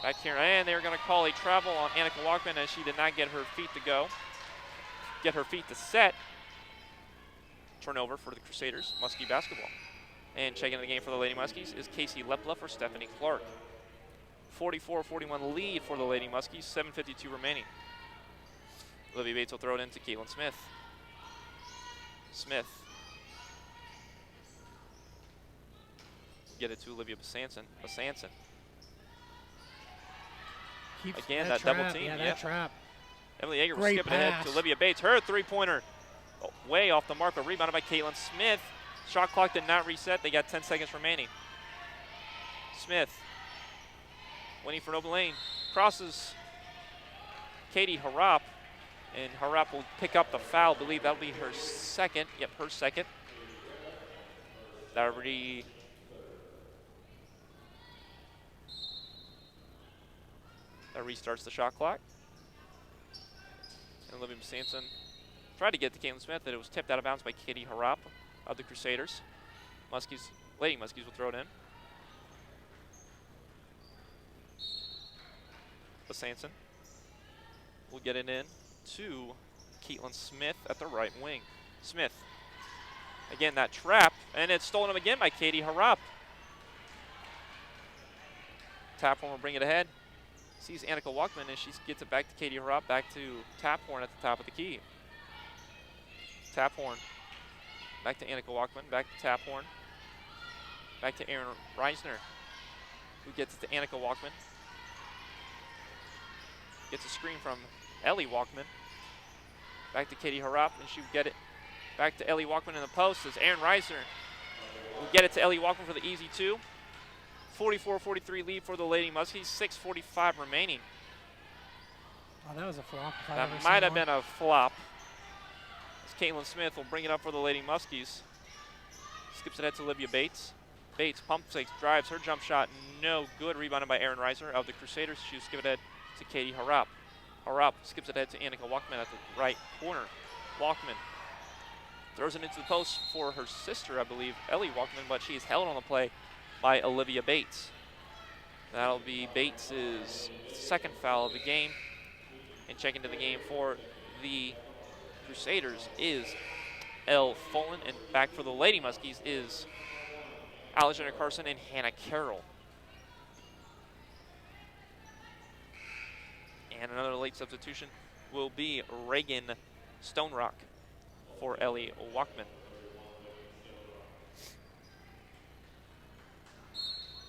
Back here, and they're going to call a travel on Annika Walkman as she did not get her feet to go. Get her feet to set. Turnover for the Crusaders, Muskie basketball. And checking the game for the Lady Muskies is Casey Lepla for Stephanie Clark. 44-41 lead for the Lady Muskies, 7:52 remaining. Olivia Bates will throw it into Caitlin Smith. Smith. Get it to Olivia Basanson. Basanson. Again, that double team. Yeah, that trap. Emily Yeager will skip it ahead to Olivia Bates. Her three-pointer way off the mark, but rebounded by Caitlin Smith. Shot clock did not reset. They got 10 seconds remaining. Smith waiting for an open lane. Crosses Katie Harap, and Harap will pick up the foul. I believe that'll be her second. Yep, her second. That already. That restarts the shot clock. And Olivia Basanson tried to get to Caitlin Smith, and it was tipped out of bounds by Katie Harap of the Crusaders. Muskies, Lady Muskies will throw it in. Basanson will get it in to Caitlin Smith at the right wing. Smith, again that trap, and it's stolen up again by Katie Harap. Taphorn will bring it ahead. Sees Annika Walkman, and she gets it back to Katie Harap, back to Taphorn at the top of the key. Taphorn, back to Annika Walkman, back to Taphorn, back to Erin Reisner, who gets it to Annika Walkman. Gets a screen from Ellie Walkman. Back to Katie Harap, and she will get it back to Ellie Walkman in the post as Erin Reiser will get it to Ellie Walkman for the easy 2. 44-43 lead for the Lady Muskies. 6:45 remaining. Oh, that was a flop. That might have been a flop. As Caitlin Smith will bring it up for the Lady Muskies. Skips it ahead to Olivia Bates. Bates pump fakes, drives her jump shot, no good. Rebounded by Erin Reiser of the Crusaders. She skip it ahead to Katie Harap. Harap skips it ahead to Annika Walkman at the right corner. Walkman throws it into the post for her sister, I believe, Ellie Walkman, but she is held on the play by Olivia Bates. That'll be Bates' second foul of the game. And checking to the game for the Crusaders is Elle Fullen, and back for the Lady Muskies is Alexander Carson and Hannah Carroll. And another late substitution will be Reagan Stonerock for Ellie Walkman.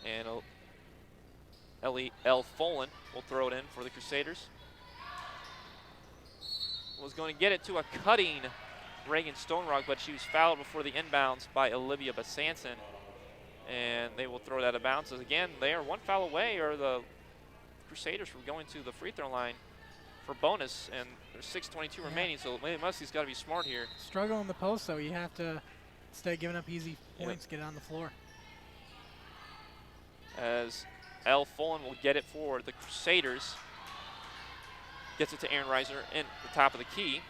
And Elle Fullen will throw it in for the Crusaders. Was going to get it to a cutting Reagan Stonerock, but she was fouled before the inbounds by Olivia Basanson. And they will throw that out of bounds. As again, they are one foul away, or the Crusaders from going to the free throw line for bonus, and there's 6:22 remaining, so Lady Muskie's got to be smart here. Struggle in the post, though. You have to, instead of giving up easy points, get it on the floor. As Elle Fullen will get it for the Crusaders. Gets it to Erin Reiser in the top of the key.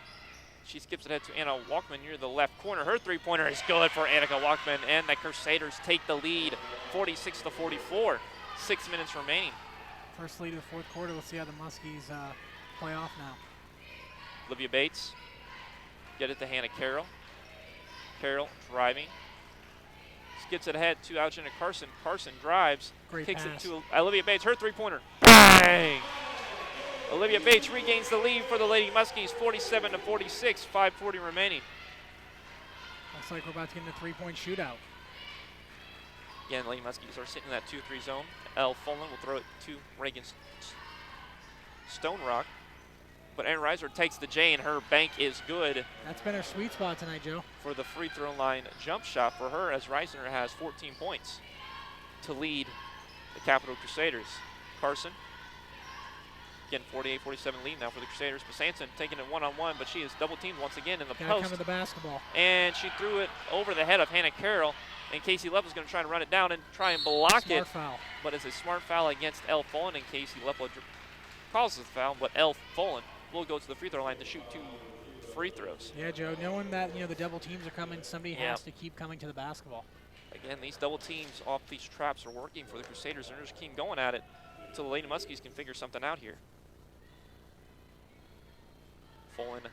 She skips it ahead to Anna Walkman near the left corner. Her three-pointer is good for Annika Walkman, and the Crusaders take the lead, 46-44. 6 minutes remaining. First lead of the fourth quarter. We'll see how the Muskies play off now. Olivia Bates, get it to Hannah Carroll. Carroll driving. Skips it ahead to Alexander Carson. Carson drives, kicks pass. it to Olivia Bates. Her three-pointer, bang! Olivia Bates regains the lead for the Lady Muskies, 47-46, 5:40 remaining. Looks like we're about to get in a three-point shootout. Again, Lady Muskies are sitting in that 2-3 zone. Elle Fullen will throw it to Reagan Stonerock. But Erin Reiser takes the J, and her bank is good. That's been her sweet spot tonight, Joe. For the free throw line jump shot for her, as Reiser has 14 points to lead the Capital Crusaders. Carson, again, 48-47 lead now for the Crusaders. Basanson taking it one-on-one, but she is double-teamed once again in the Gotta post. come to the basketball. And she threw it over the head of Hannah Carroll, and Casey Lepla is going to try to run it down and try and block Smart it. foul. But it's a smart foul against Elle Fullen, and Casey Lepla causes the foul, but Elle Fullen will go to the free throw line to shoot 2 free throws. Yeah, Joe, knowing that, the double teams are coming, somebody has to keep coming to the basketball. Again, these double teams off these traps are working for the Crusaders, and they're just keep going at it until the Lady Muskies can figure something out here. Fullen,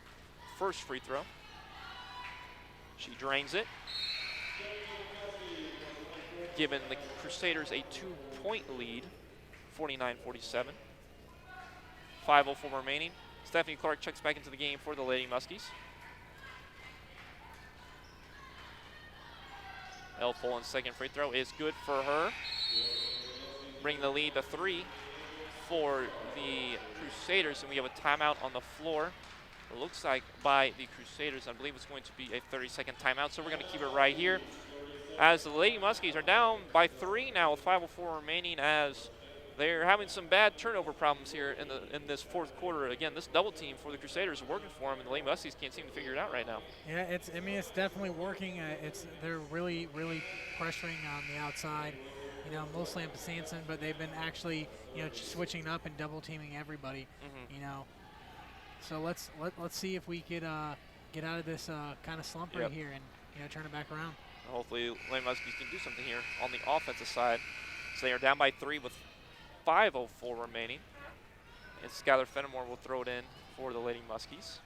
first free throw. She drains it, giving the Crusaders a 2-point lead, 49-47. 5:04 remaining. Stephanie Clark checks back into the game for the Lady Muskies. Elle Fullen's second free throw is good for her. Bring the lead to 3 for the Crusaders, and we have a timeout on the floor. It looks like by the Crusaders. I believe it's going to be a 30-second timeout, so we're going to keep it right here. As the Lady Muskies are down by 3 now with 5:04 remaining, as they're having some bad turnover problems here in this fourth quarter. Again, this double team for the Crusaders is working for them, and the Lady Muskies can't seem to figure it out right now. Yeah, it's definitely working. They're really pressuring on the outside. Mostly on Basanson, but they've been actually switching up and double teaming everybody. So let's see if we could get out of this kind of slump right here and turn it back around. Hopefully, Lady Muskies can do something here on the offensive side. So they are down by 3 with 5:04 remaining. And Skylar Fenimore will throw it in for the Lady Muskies.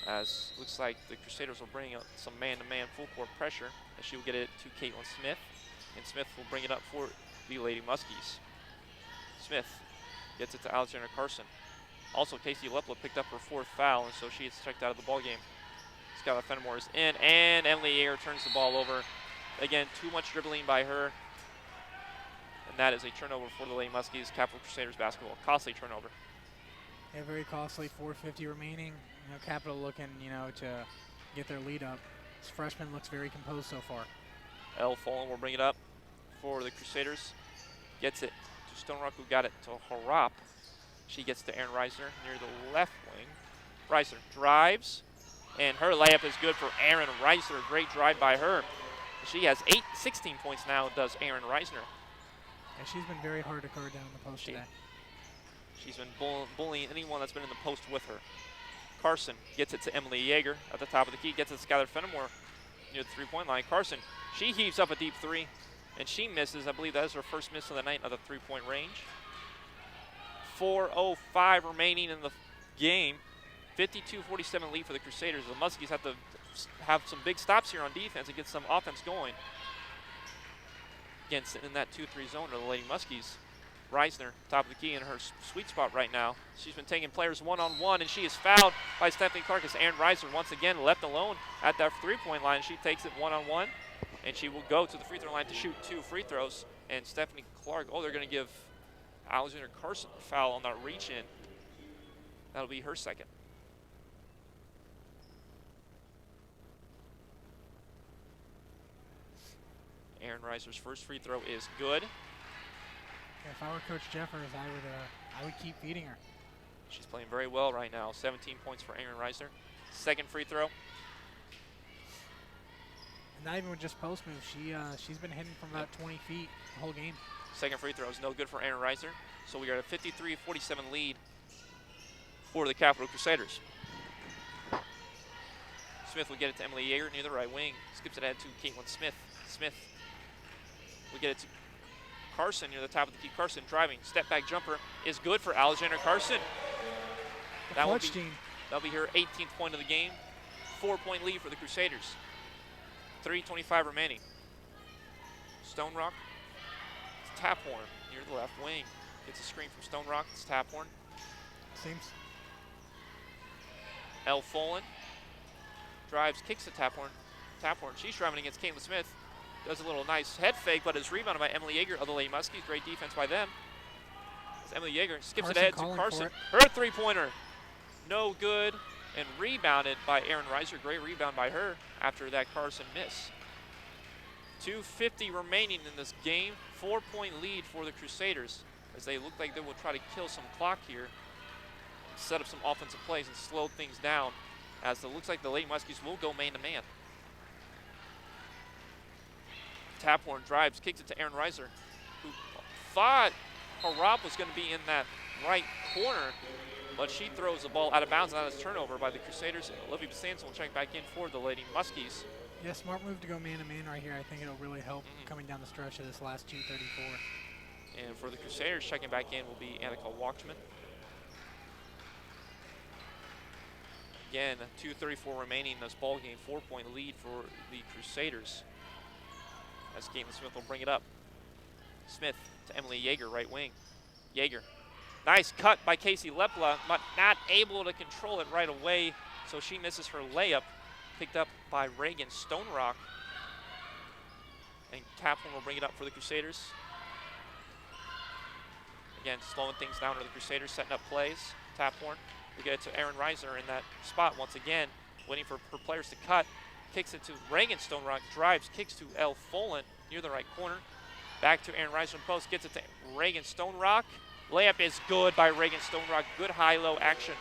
As looks like the Crusaders will bring up some man-to-man full-court pressure, as she will get it to Caitlin Smith. And Smith will bring it up for the Lady Muskies. Smith gets it to Alexander Carson. Also, Casey Lepla picked up her 4th foul, and so she is checked out of the ballgame. Skylar Fenimore is in, and Emily Ayer turns the ball over. Again, too much dribbling by her. And that is a turnover for the Lady Muskies. Capital Crusaders basketball. Costly turnover. Yeah, very costly. 4:50 remaining. Capital looking, to get their lead up. This freshman looks very composed so far. L. Fallen will bring it up for the Crusaders. Gets it to Stone Rock, who got it to Harap. She gets to Aaron Reisner near the left wing. Reisner drives, and her layup is good for Aaron Reisner. Great drive by her. She has 16 points now, does Aaron Reisner. Yeah, she's been very hard to guard down in the post today. She's been bullying anyone that's been in the post with her. Carson gets it to Emily Yeager at the top of the key, gets it to Skylar Fenimore near the three-point line. Carson, she heaves up a deep three, and she misses. I believe that is her first miss of the night of the three-point range. 4:05 remaining in the game. 52-47 lead for the Crusaders. The Muskies have to have some big stops here on defense and get some offense going against in that 2-3 zone of the Lady Muskies. Reisner, top of the key in her sweet spot right now. She's been taking players one-on-one, and she is fouled by Stephanie Clark as Aaron Reisner once again left alone at that three-point line. She takes it one-on-one, and she will go to the free throw line to shoot 2 free throws. And Stephanie Clark, they're going to give Alexander Carson a foul on that reach-in. That'll be her second. Aaron Reisner's first free throw is good. Yeah, if I were Coach Jeffers, I would keep feeding her. She's playing very well right now. 17 points for Aaron Reisner. Second free throw. And not even with just post moves. She's been hitting from about 20 feet the whole game. Second free throw is no good for Aaron Reisner. So we are at a 53-47 lead for the Capital Crusaders. Smith will get it to Emily Yeager near the right wing. Skips it ahead to Caitlin Smith. Smith will get it to Carson near the top of the key. Carson driving, step back jumper is good for Alexander Carson. That'll be her 18th point of the game. 4-point lead for the Crusaders. 3:25 remaining. Stone Rock, it's Taphorn near the left wing. Gets a screen from Stone Rock, it's Taphorn. Seems. L. Folan drives, kicks to Taphorn. Taphorn, she's driving against Caitlin Smith. Does a little nice head fake, but is rebounded by Emily Yeager of the Lady Muskies. Great defense by them. As Emily Yeager skips it ahead to Carson. Her three-pointer, no good, and rebounded by Aaron Reisner. Great rebound by her after that Carson miss. 2:50 remaining in this game. 4-point lead for the Crusaders as they look like they will try to kill some clock here, set up some offensive plays, and slow things down as it looks like the Lady Muskies will go man-to-man. Taphorn drives, kicks it to Aaron Reisner, who thought Harap was going to be in that right corner, but she throws the ball out of bounds, and that is turnover by the Crusaders. Olivia Sanson will check back in for the Lady Muskies. Yeah, smart move to go man-to-man right here. I think it'll really help coming down the stretch of this last 2:34. And for the Crusaders, checking back in will be Annika Walkman. Again, 2:34 remaining in this ball game. 4-point lead for the Crusaders. As Caitlin Smith will bring it up. Smith to Emily Yeager, right wing. Yeager. Nice cut by Casey Lepla, but not able to control it right away, so she misses her layup. Picked up by Reagan Stonerock. And Kaplan will bring it up for the Crusaders. Again, slowing things down for the Crusaders, setting up plays. Taphorn. We get it to Aaron Reisner in that spot once again, waiting for her players to cut. Kicks it to Reagan Stonerock, drives, kicks to L. Folan near the right corner. Back to Aaron Reisner post, gets it to Reagan Stonerock. Layup is good by Reagan Stonerock. Good high-low action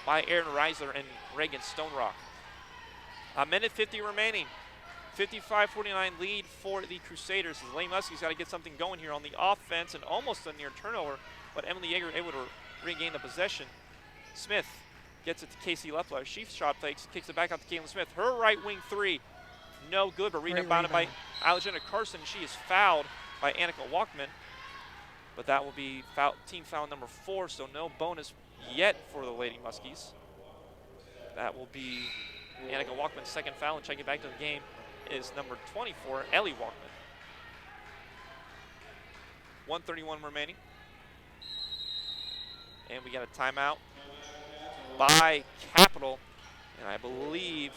by Aaron Reisner and Reagan Stonerock. A minute 50 remaining. 55-49 lead for the Crusaders. The Lady Muskies got to get something going here on the offense and almost a near turnover, but Emily Yeager able to regain the possession. Smith gets it to Casey Lepler. She shot fakes, kicks it back out to Caitlin Smith. Her right wing three, no good, but rebounded by Alexander Carson. She is fouled by Annika Walkman, but that will be team foul number 4, so no bonus yet for the Lady Muskies. That will be Annika Walkman's second foul, and checking back to the game is number 24, Ellie Walkman. 1:31 remaining. And we got a timeout by Capital, and I believe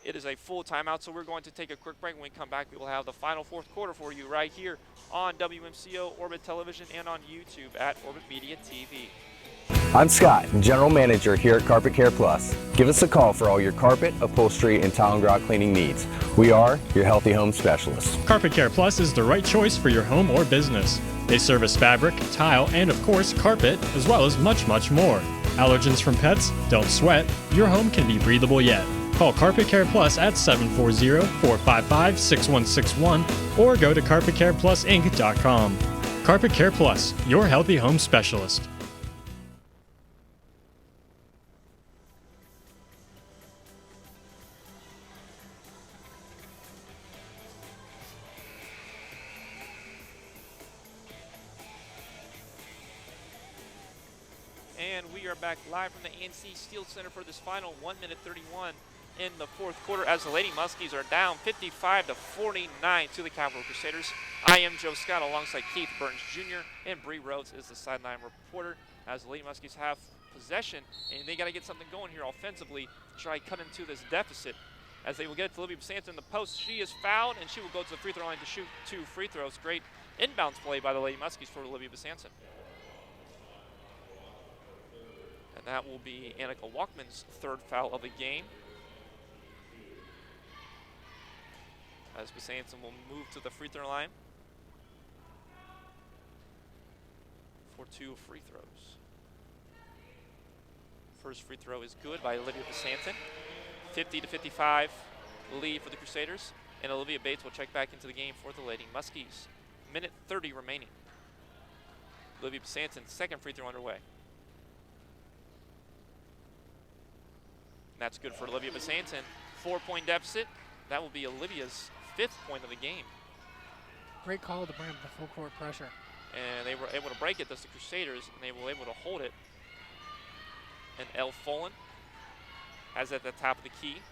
it is a full timeout, so we're going to take a quick break. When we come back, we will have the final fourth quarter for you right here on WMCO, Orbit Television, and on YouTube at Orbit Media TV. I'm Scott, General Manager here at Carpet Care Plus. Give us a call for all your carpet, upholstery, and tile and grout cleaning needs. We are your healthy home specialists. Carpet Care Plus is the right choice for your home or business. They service fabric, tile, and of course carpet, as well as much, much more. Allergens from pets? Don't sweat. Your home can be breathable yet. Call Carpet Care Plus at 740-455-6161 or go to carpetcareplusinc.com. Carpet Care Plus, your healthy home specialist. And we are back live from the ANC Steel Center for this final 1 minute 31 in the fourth quarter as the Lady Muskies are down 55-49 to the Capital Crusaders. I am Joe Scott alongside Keith Burns Jr. and Bree Rhodes is the sideline reporter as the Lady Muskies have possession and they got to get something going here offensively to try to cut into this deficit as they will get it to Olivia Basanson in the post. She is fouled and she will go to the free throw line to shoot 2 free throws. Great inbounds play by the Lady Muskies for Olivia Basanson. And that will be Annika Walkman's 3rd foul of the game. As Basanson will move to the free throw line for 2 free throws. First free throw is good by Olivia Basanson. 50-55 lead for the Crusaders. And Olivia Bates will check back into the game for the Lady Muskies. Minute 30 remaining. Olivia Basanson, 2nd free throw underway. That's good for Olivia Basanson. 4-point deficit. That will be Olivia's 5th point of the game. Great call to bring up the full court pressure. And they were able to break it. That's the Crusaders, and they were able to hold it. And Elle Folan has it at the top of the key.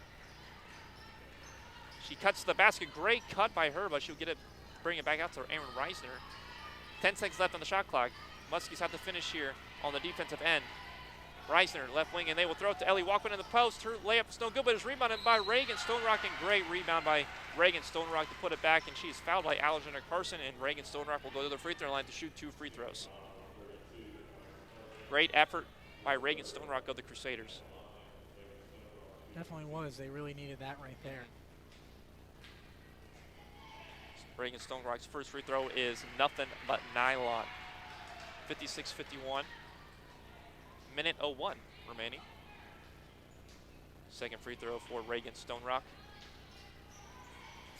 She cuts the basket. Great cut by her, but she'll get it, bring it back out to Aaron Reisner. 10 seconds left on the shot clock. Muskies have to finish here on the defensive end. Reisner, left wing, and they will throw it to Ellie Walkman in the post. Her layup is no good, but it's rebounded by Reagan Stonerock, and great rebound by Reagan Stonerock to put it back, and she is fouled by Alexander Carson, and Reagan Stonerock will go to the free throw line to shoot 2 free throws. Great effort by Reagan Stonerock of the Crusaders. Definitely was. They really needed that right there. Reagan Stonerock's first free throw is nothing but nylon. 56-51. Minute 01 remaining. Second free throw for Reagan Stonerock.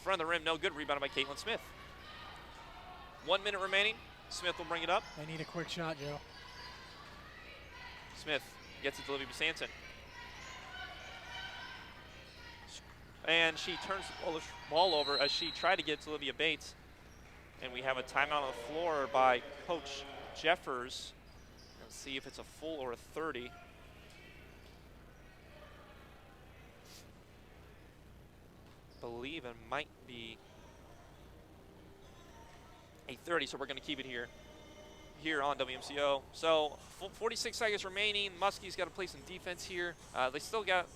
Front of the rim, no good. Rebounded by Caitlin Smith. 1 minute remaining. Smith will bring it up. They need a quick shot, Joe. Smith gets it to Olivia Basanson. And she turns the ball over as she tried to get it to Olivia Bates. And we have a timeout on the floor by Coach Jeffers. Let's see if it's a full or a 30. Believe it might be a 30, so we're going to keep it here on WMCO. So 46 seconds remaining. Muskies got to play some defense here. They still got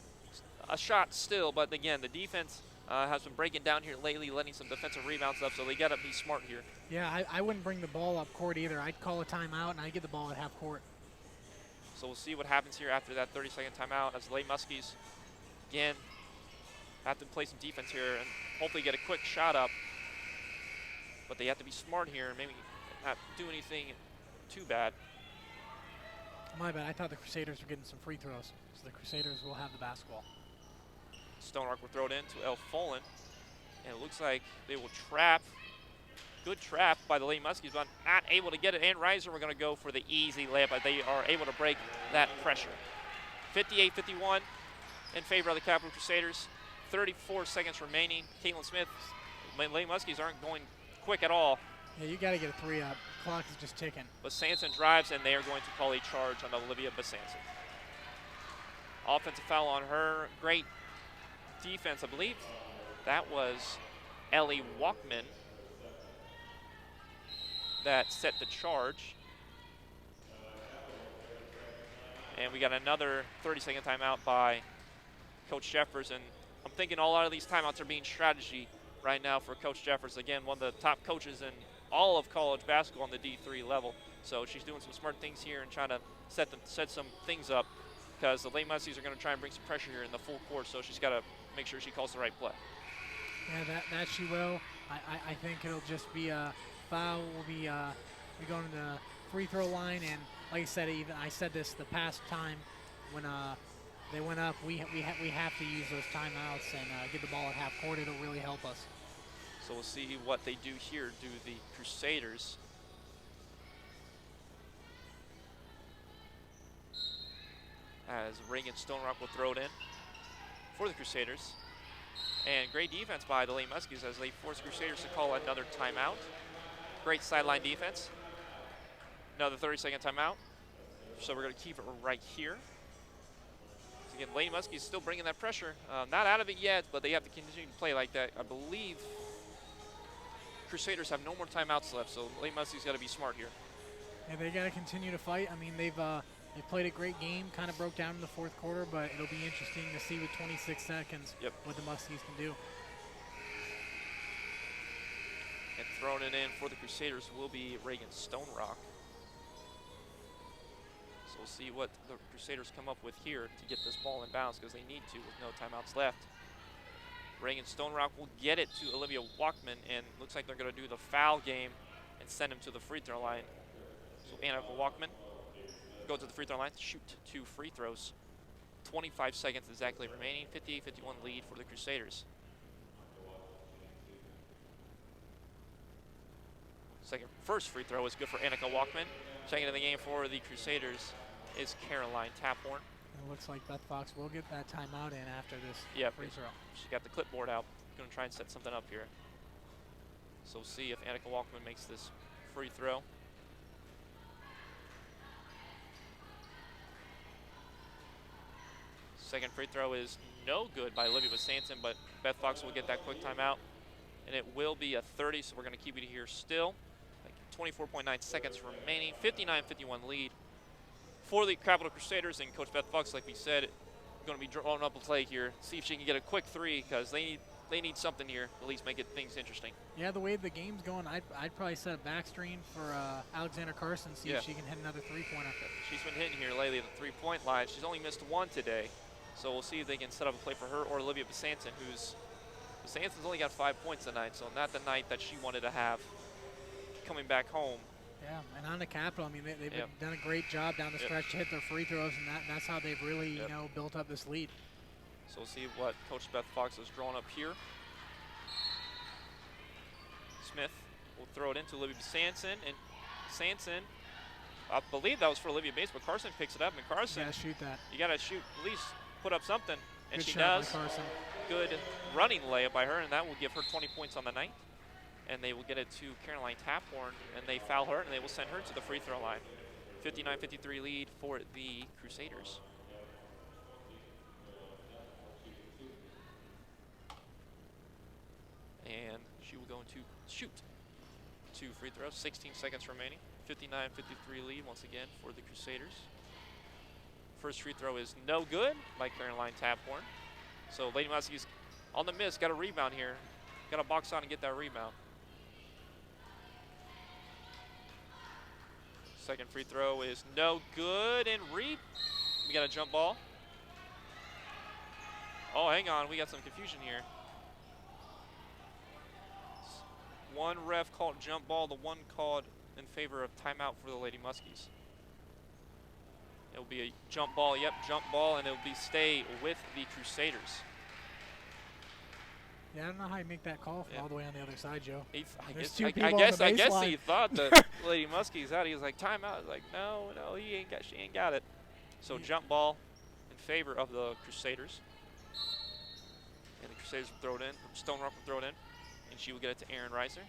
a shot still, but again, the defense has been breaking down here lately, letting some defensive rebounds up, so they got to be smart here. Yeah, I wouldn't bring the ball up court either. I'd call a timeout, and I'd get the ball at half court. So we'll see what happens here after that 30-second timeout as the Lady Muskies, again, have to play some defense here and hopefully get a quick shot up. But they have to be smart here and maybe not do anything too bad. My bad. I thought the Crusaders were getting some free throws, so the Crusaders will have the basketball. Stonerock will throw it in to Elle Folan, and it looks like they will trap. Good trap by the Lady Muskies, but not able to get it. And Reiser, we're going to go for the easy layup, but they are able to break that pressure. 58-51 in favor of the Capital Crusaders. 34 seconds remaining. Caitlin Smith, Lady Muskies aren't going quick at all. Yeah, you got to get a 3 up. Clock is just ticking. Basanson drives, and they are going to call a charge on Olivia Basanson. Offensive foul on her. Great defense, I believe. That was Ellie Walkman that set the charge. And we got another 30-second timeout by Coach Jeffers. And I'm thinking a lot of these timeouts are being strategy right now for Coach Jeffers. Again, one of the top coaches in all of college basketball on the D3 level. So she's doing some smart things here and trying to set some things up, because the Lady Muskies are going to try and bring some pressure here in the full court. So she's got to make sure she calls the right play. Yeah, that she will. I think it'll just be a foul. Will be going to the free throw line, and like I said, I said this the past time when they went up. We have to use those timeouts and get the ball at half court. It'll really help us. So we'll see what they do here. Do the Crusaders? As Reagan Stonerock will throw it in for the Crusaders. And great defense by the Lady Muskies as they force Crusaders to call another timeout. Great sideline defense. Another 30-second timeout. So we're going to keep it right here. So again, Lady Muskies still bringing that pressure. Not out of it yet, but they have to continue to play like that. I believe Crusaders have no more timeouts left, so Lady Muskies got to be smart here. Yeah, they got to continue to fight. I mean, they played a great game, kind of broke down in the fourth quarter, but it'll be interesting to see with 26 seconds what the Muskies can do. And throwing it in for the Crusaders will be Reagan Stonerock. So we'll see what the Crusaders come up with here to get this ball in bounds, because they need to with no timeouts left. Reagan Stonerock will get it to Olivia Walkman, and looks like they're going to do the foul game and send him to the free throw line. So Anna Walkman go to the free throw line, shoot 2 free throws. 25 seconds exactly remaining. 58-51 lead for the Crusaders. First free throw is good for Annika Walkman. Second in the game for the Crusaders is Caroline Taphorn. It looks like Beth Fox will get that timeout in after this free throw. She got the clipboard out. Going to try and set something up here. So we'll see if Annika Walkman makes this free throw. Second free throw is no good by Olivia Sanson, but Beth Fox will get that quick timeout. And it will be a 30, so we're going to keep it here still. 24.9 seconds remaining. 59-51 lead for the Capital Crusaders, and Coach Beth Fox, like we said, going to be drawing up a play here. See if she can get a quick 3, because they need something here, at least make it things interesting. Yeah, the way the game's going, I'd probably set a back screen for Alexander Carson, see if she can hit another 3-pointer. She's been hitting here lately at the 3-point line. She's only missed 1 today, so we'll see if they can set up a play for her or Olivia Besanson, Besanson's only got 5 points tonight, so not the night that she wanted to have coming back home. Yeah, and on the Capital, I mean, they've done a great job down the stretch to hit their free throws, and that's how they've really, you know, built up this lead. So we'll see what Coach Beth Fox has drawn up here. Smith will throw it into Olivia Sanson, and Sanson, I believe that was for Olivia Bates, but Carson picks it up, and Carson, you gotta shoot that. You gotta shoot, at least put up something, and Good she shot does. by Carson. Good running layup by her, and that will give her 20 points on the night. And they will get it to Caroline Taphorn, and they foul her, and they will send her to the free throw line. 59-53 lead for the Crusaders. And she will go into shoot 2 free throws, 16 seconds remaining. 59-53 lead once again for the Crusaders. First free throw is no good by Caroline Taphorn. So Lady Muskies on the miss, got a rebound here. Got to box on and get that rebound. Second free throw is no good, and we got a jump ball. Oh, hang on, we got some confusion here. One ref called jump ball, the one called in favor of timeout for the Lady Muskies. It'll be a jump ball, jump ball, and it'll be stay with the Crusaders. Yeah, I don't know how you make that call from all the way on the other side, Joe. I guess he thought that Lady Muskies out. He was like, timeout. Like, no, she ain't got it. So jump ball in favor of the Crusaders. And the Crusaders will throw it in. Stonerock will throw it in. And she will get it to Aaron Reiser.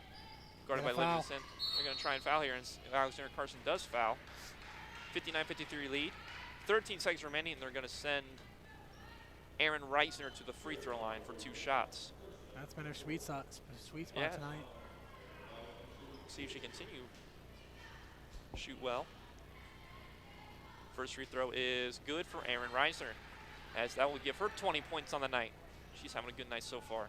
Guarded by Livingston. They're going to try and foul here, and Alexander Carson does foul. 59-53 lead. 13 seconds remaining, and they're going to send Aaron Reisner to the free throw line for 2 shots. That's been her sweet spot tonight. See if she continue shoot well. First free throw is good for Aaron Reisner, as that will give her 20 points on the night. She's having a good night so far.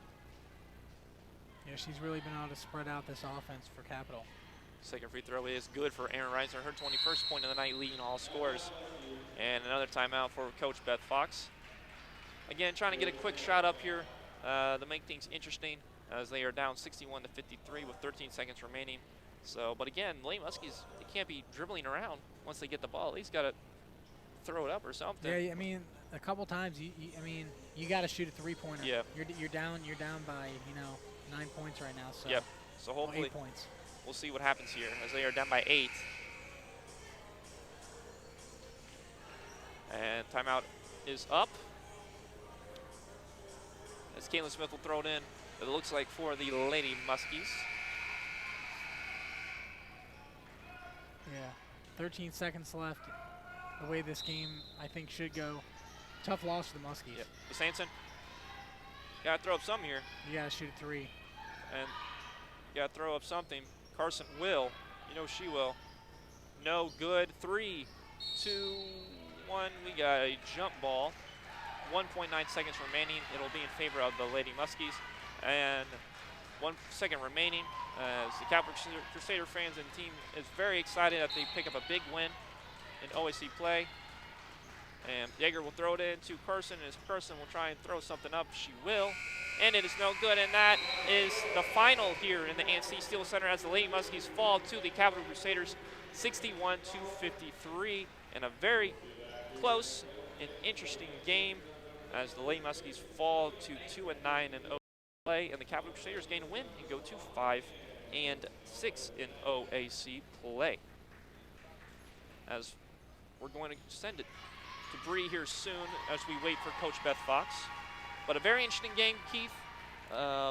Yeah, she's really been able to spread out this offense for Capital. Second free throw is good for Aaron Reisner, her 21st point of the night, leading all scorers. And another timeout for Coach Beth Fox. Again, trying to get a quick shot up here to make things interesting, as they are down 61 to 53 with 13 seconds remaining. So, but again, Lady Muskies, they can't be dribbling around once they get the ball. At least got to throw it up or something. Yeah, I mean, a couple times, you got to shoot a three-pointer. Yeah. You're down by 9 points right now. So. Yep. So hopefully 8 points. We'll see what happens here as they are down by 8. And timeout is up. As Caitlin Smith will throw it in, it looks like for the Lady Muskies. Yeah, 13 seconds left. The way this game, I think, should go. Tough loss for the Muskies. Yep. Sanson, gotta throw up something here. You gotta shoot a 3. And you gotta throw up something. Carson will. You know she will. No good. 3, 2, 1. We got a jump ball. 1.9 seconds remaining. It'll be in favor of the Lady Muskies. And 1 second remaining. As the Capital Crusader fans and team is very excited that they pick up a big win in OAC play. And Yeager will throw it in to Carson, as Carson will try and throw something up. She will. And it is no good, and that is the final here in the ANC Steel Center as the Lady Muskies fall to the Capital Crusaders 61 to 53 in a very close and interesting game as the Lady Muskies fall to 2-9 in OAC play, and the Capital Crusaders gain a win and go to 5-6 in OAC play. As we're going to send it to Bree here soon as we wait for Coach Beth Fox. But a very interesting game, Keith.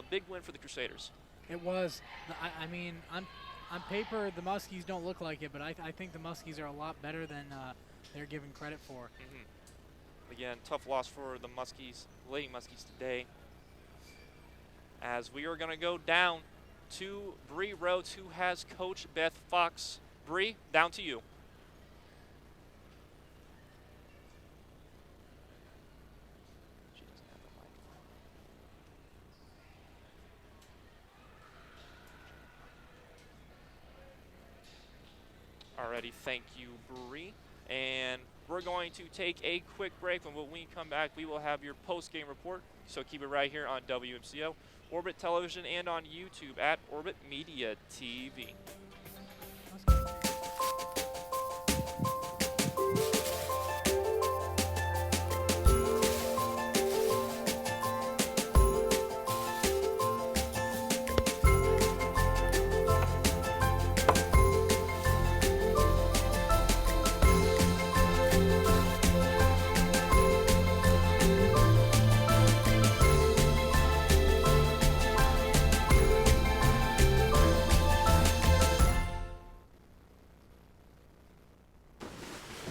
Big win for the Crusaders. It was. I mean, on paper, the Muskies don't look like it, but I think the Muskies are a lot better than they're given credit for. Again, tough loss for the Muskies, Lady Muskies today. As we are going to go down to Bree Rhodes, who has Coach Beth Fox. Bree, down to you. Alrighty, thank you, Bree. And we're going to take a quick break, and when we come back, we will have your post-game report. So keep it right here on WMCO, Orbit Television, and on YouTube at Orbit Media TV.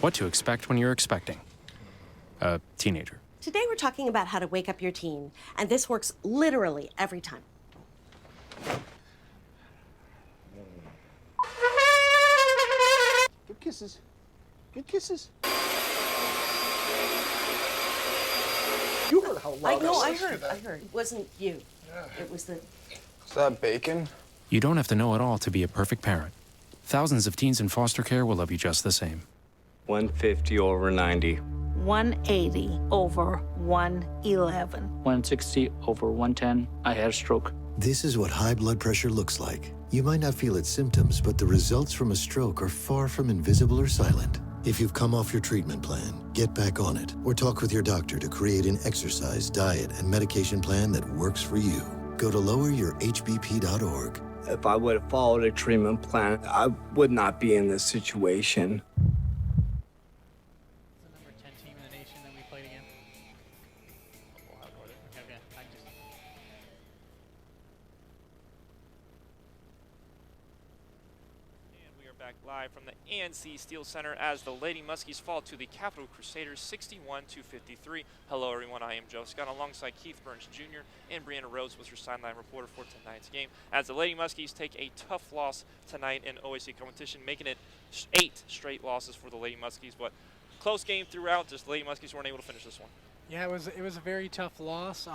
What to expect when you're expecting a teenager. Today we're talking about how to wake up your teen, and this works literally every time. Good kisses. Good kisses. You heard how loud I heard. It wasn't you. It was the... Is that bacon? You don't have to know it all to be a perfect parent. Thousands of teens in foster care will love you just the same. 150 over 90. 180 over 111. 160 over 110. I had a stroke. This is what high blood pressure looks like. You might not feel its symptoms, but the results from a stroke are far from invisible or silent. If you've come off your treatment plan, get back on it, or talk with your doctor to create an exercise, diet, and medication plan that works for you. Go to loweryourhbp.org. If I would have followed a treatment plan, I would not be in this situation. The number 10 team in the nation that we played against. Okay, And we are back live from the ANC Steel Center as the Lady Muskies fall to the Capital Crusaders 61 to 53. Hello everyone, I am Joe Scott alongside Keith Burns Jr. and Brianna Rhodes was your sideline reporter for tonight's game. As the Lady Muskies take a tough loss tonight in OAC competition, making it 8 straight losses for the Lady Muskies, but close game throughout, just Lady Muskies weren't able to finish this one. Yeah, it was a very tough loss.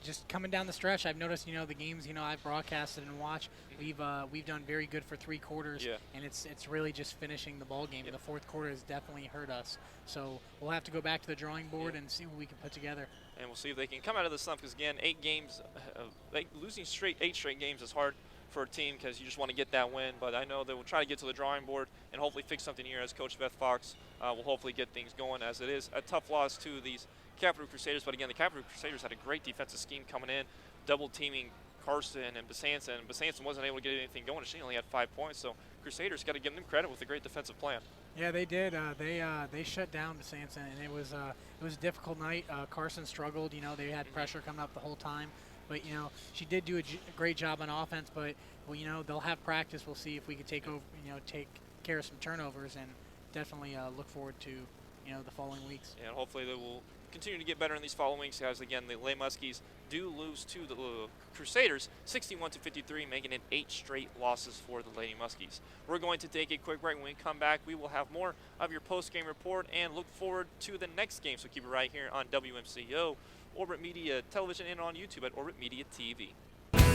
just coming down the stretch, I've noticed, the games, I've broadcasted and watched, we've done very good for 3 quarters, and it's really just finishing the ball game. The fourth quarter has definitely hurt us. So we'll have to go back to the drawing board and see what we can put together. And we'll see if they can come out of the slump, because again, 8 games, losing 8 straight games is hard for a team because you just want to get that win. But I know they will try to get to the drawing board and hopefully fix something here, as Coach Beth Fox will hopefully get things going, as it is a tough loss to these Capital Crusaders. But again, the Capital Crusaders had a great defensive scheme coming in, double teaming Carson and Besança, and Besança wasn't able to get anything going. She only had 5 points, so Crusaders got to give them credit with a great defensive plan. Yeah, they did. They shut down Besança, and it was a difficult night. Carson struggled. They had pressure coming up the whole time, but she did do a great job on offense. But they'll have practice. We'll see if we can take care of some turnovers, and definitely look forward to the following weeks. Yeah, and hopefully they will continue to get better in these following weeks, guys. Again, the Lady Muskies do lose to the Crusaders 61-53, making it 8 straight losses for the Lady Muskies. We're going to take a quick break. When we come back, we will have more of your post-game report and look forward to the next game. So keep it right here on WMCO, Orbit Media Television, and on YouTube at Orbit Media TV.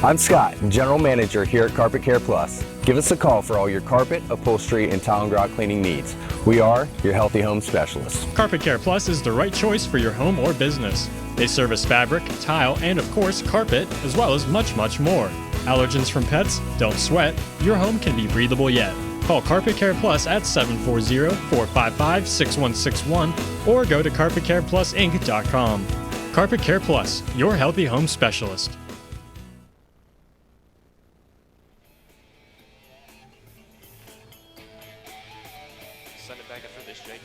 I'm Scott, General Manager here at Carpet Care Plus. Give us a call for all your carpet, upholstery, and tile and grout cleaning needs. We are your healthy home specialists. Carpet Care Plus is the right choice for your home or business. They service fabric, tile, and of course carpet, as well as much, much more. Allergens from pets? Don't sweat. Your home can be breathable yet. Call Carpet Care Plus at 740-455-6161 or go to carpetcareplusinc.com. Carpet Care Plus, your healthy home specialist. Send it back after this, Jake.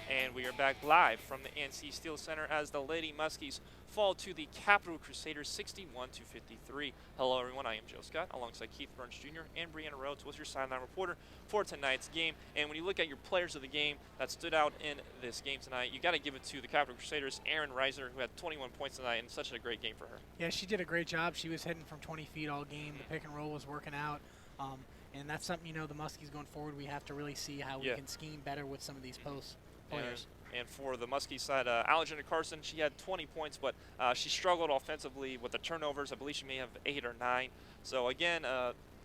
And we are back live from the NC Steel Center as the Lady Muskies fall to the Capital Crusaders 61-53. Hello everyone, I am Joe Scott alongside Keith Burns Jr. and Brianna Rhodes was your sideline reporter for tonight's game. And when you look at your players of the game that stood out in this game tonight, you got to give it to the Capital Crusaders, Aaron Reiser, who had 21 points tonight, and such a great game for her. Yeah, she did a great job. She was hitting from 20 feet all game. The pick and roll was working out. And that's something, the Muskies going forward, we have to really see how we can scheme better with some of these post players. And for the Muskie side, Alexander Carson, she had 20 points, but she struggled offensively with the turnovers. I believe she may have 8 or 9. So again,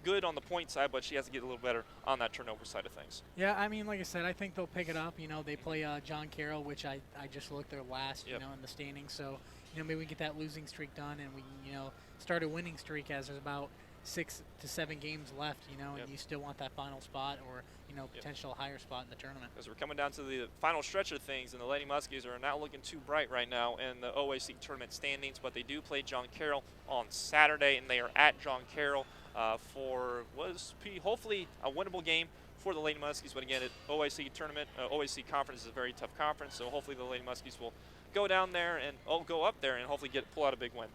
good on the point side, but she has to get a little better on that turnover side of things. Yeah, I mean, like I said, I think they'll pick it up. They play John Carroll, which I just looked their last, in the standings. So, maybe we get that losing streak done and we, start a winning streak as there's about 6 to 7 games left, and you still want that final spot or, potential higher spot in the tournament. As we're coming down to the final stretch of things, and the Lady Muskies are not looking too bright right now in the OAC tournament standings, but they do play John Carroll on Saturday, and they are at John Carroll for hopefully a winnable game for the Lady Muskies. But again, OAC tournament, OAC conference is a very tough conference, so hopefully the Lady Muskies will go down there and go up there and hopefully pull out a big win.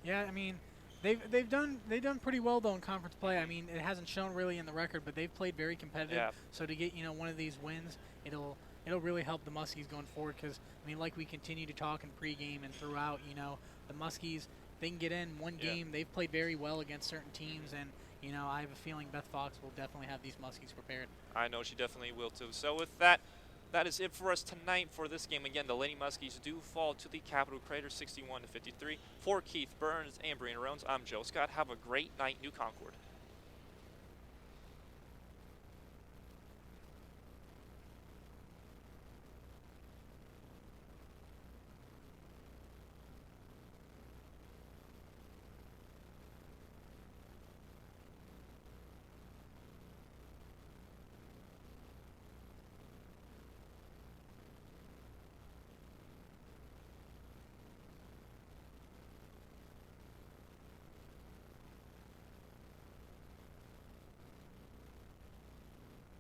Yeah, I mean, They've done pretty well though in conference play. I mean, it hasn't shown really in the record, but they've played very competitive. Yeah. So to get one of these wins, it'll really help the Muskies going forward. Because I mean, like we continue to talk in pregame and throughout, the Muskies, they can get in one game. They've played very well against certain teams, and I have a feeling Beth Fox will definitely have these Muskies prepared. I know she definitely will too. So with that. That is it for us tonight for this game. Again, the Lady Muskies do fall to the Capital Crusaders 61-53. For Keith Burns and Brianna Rhodes, I'm Joe Scott. Have a great night, New Concord.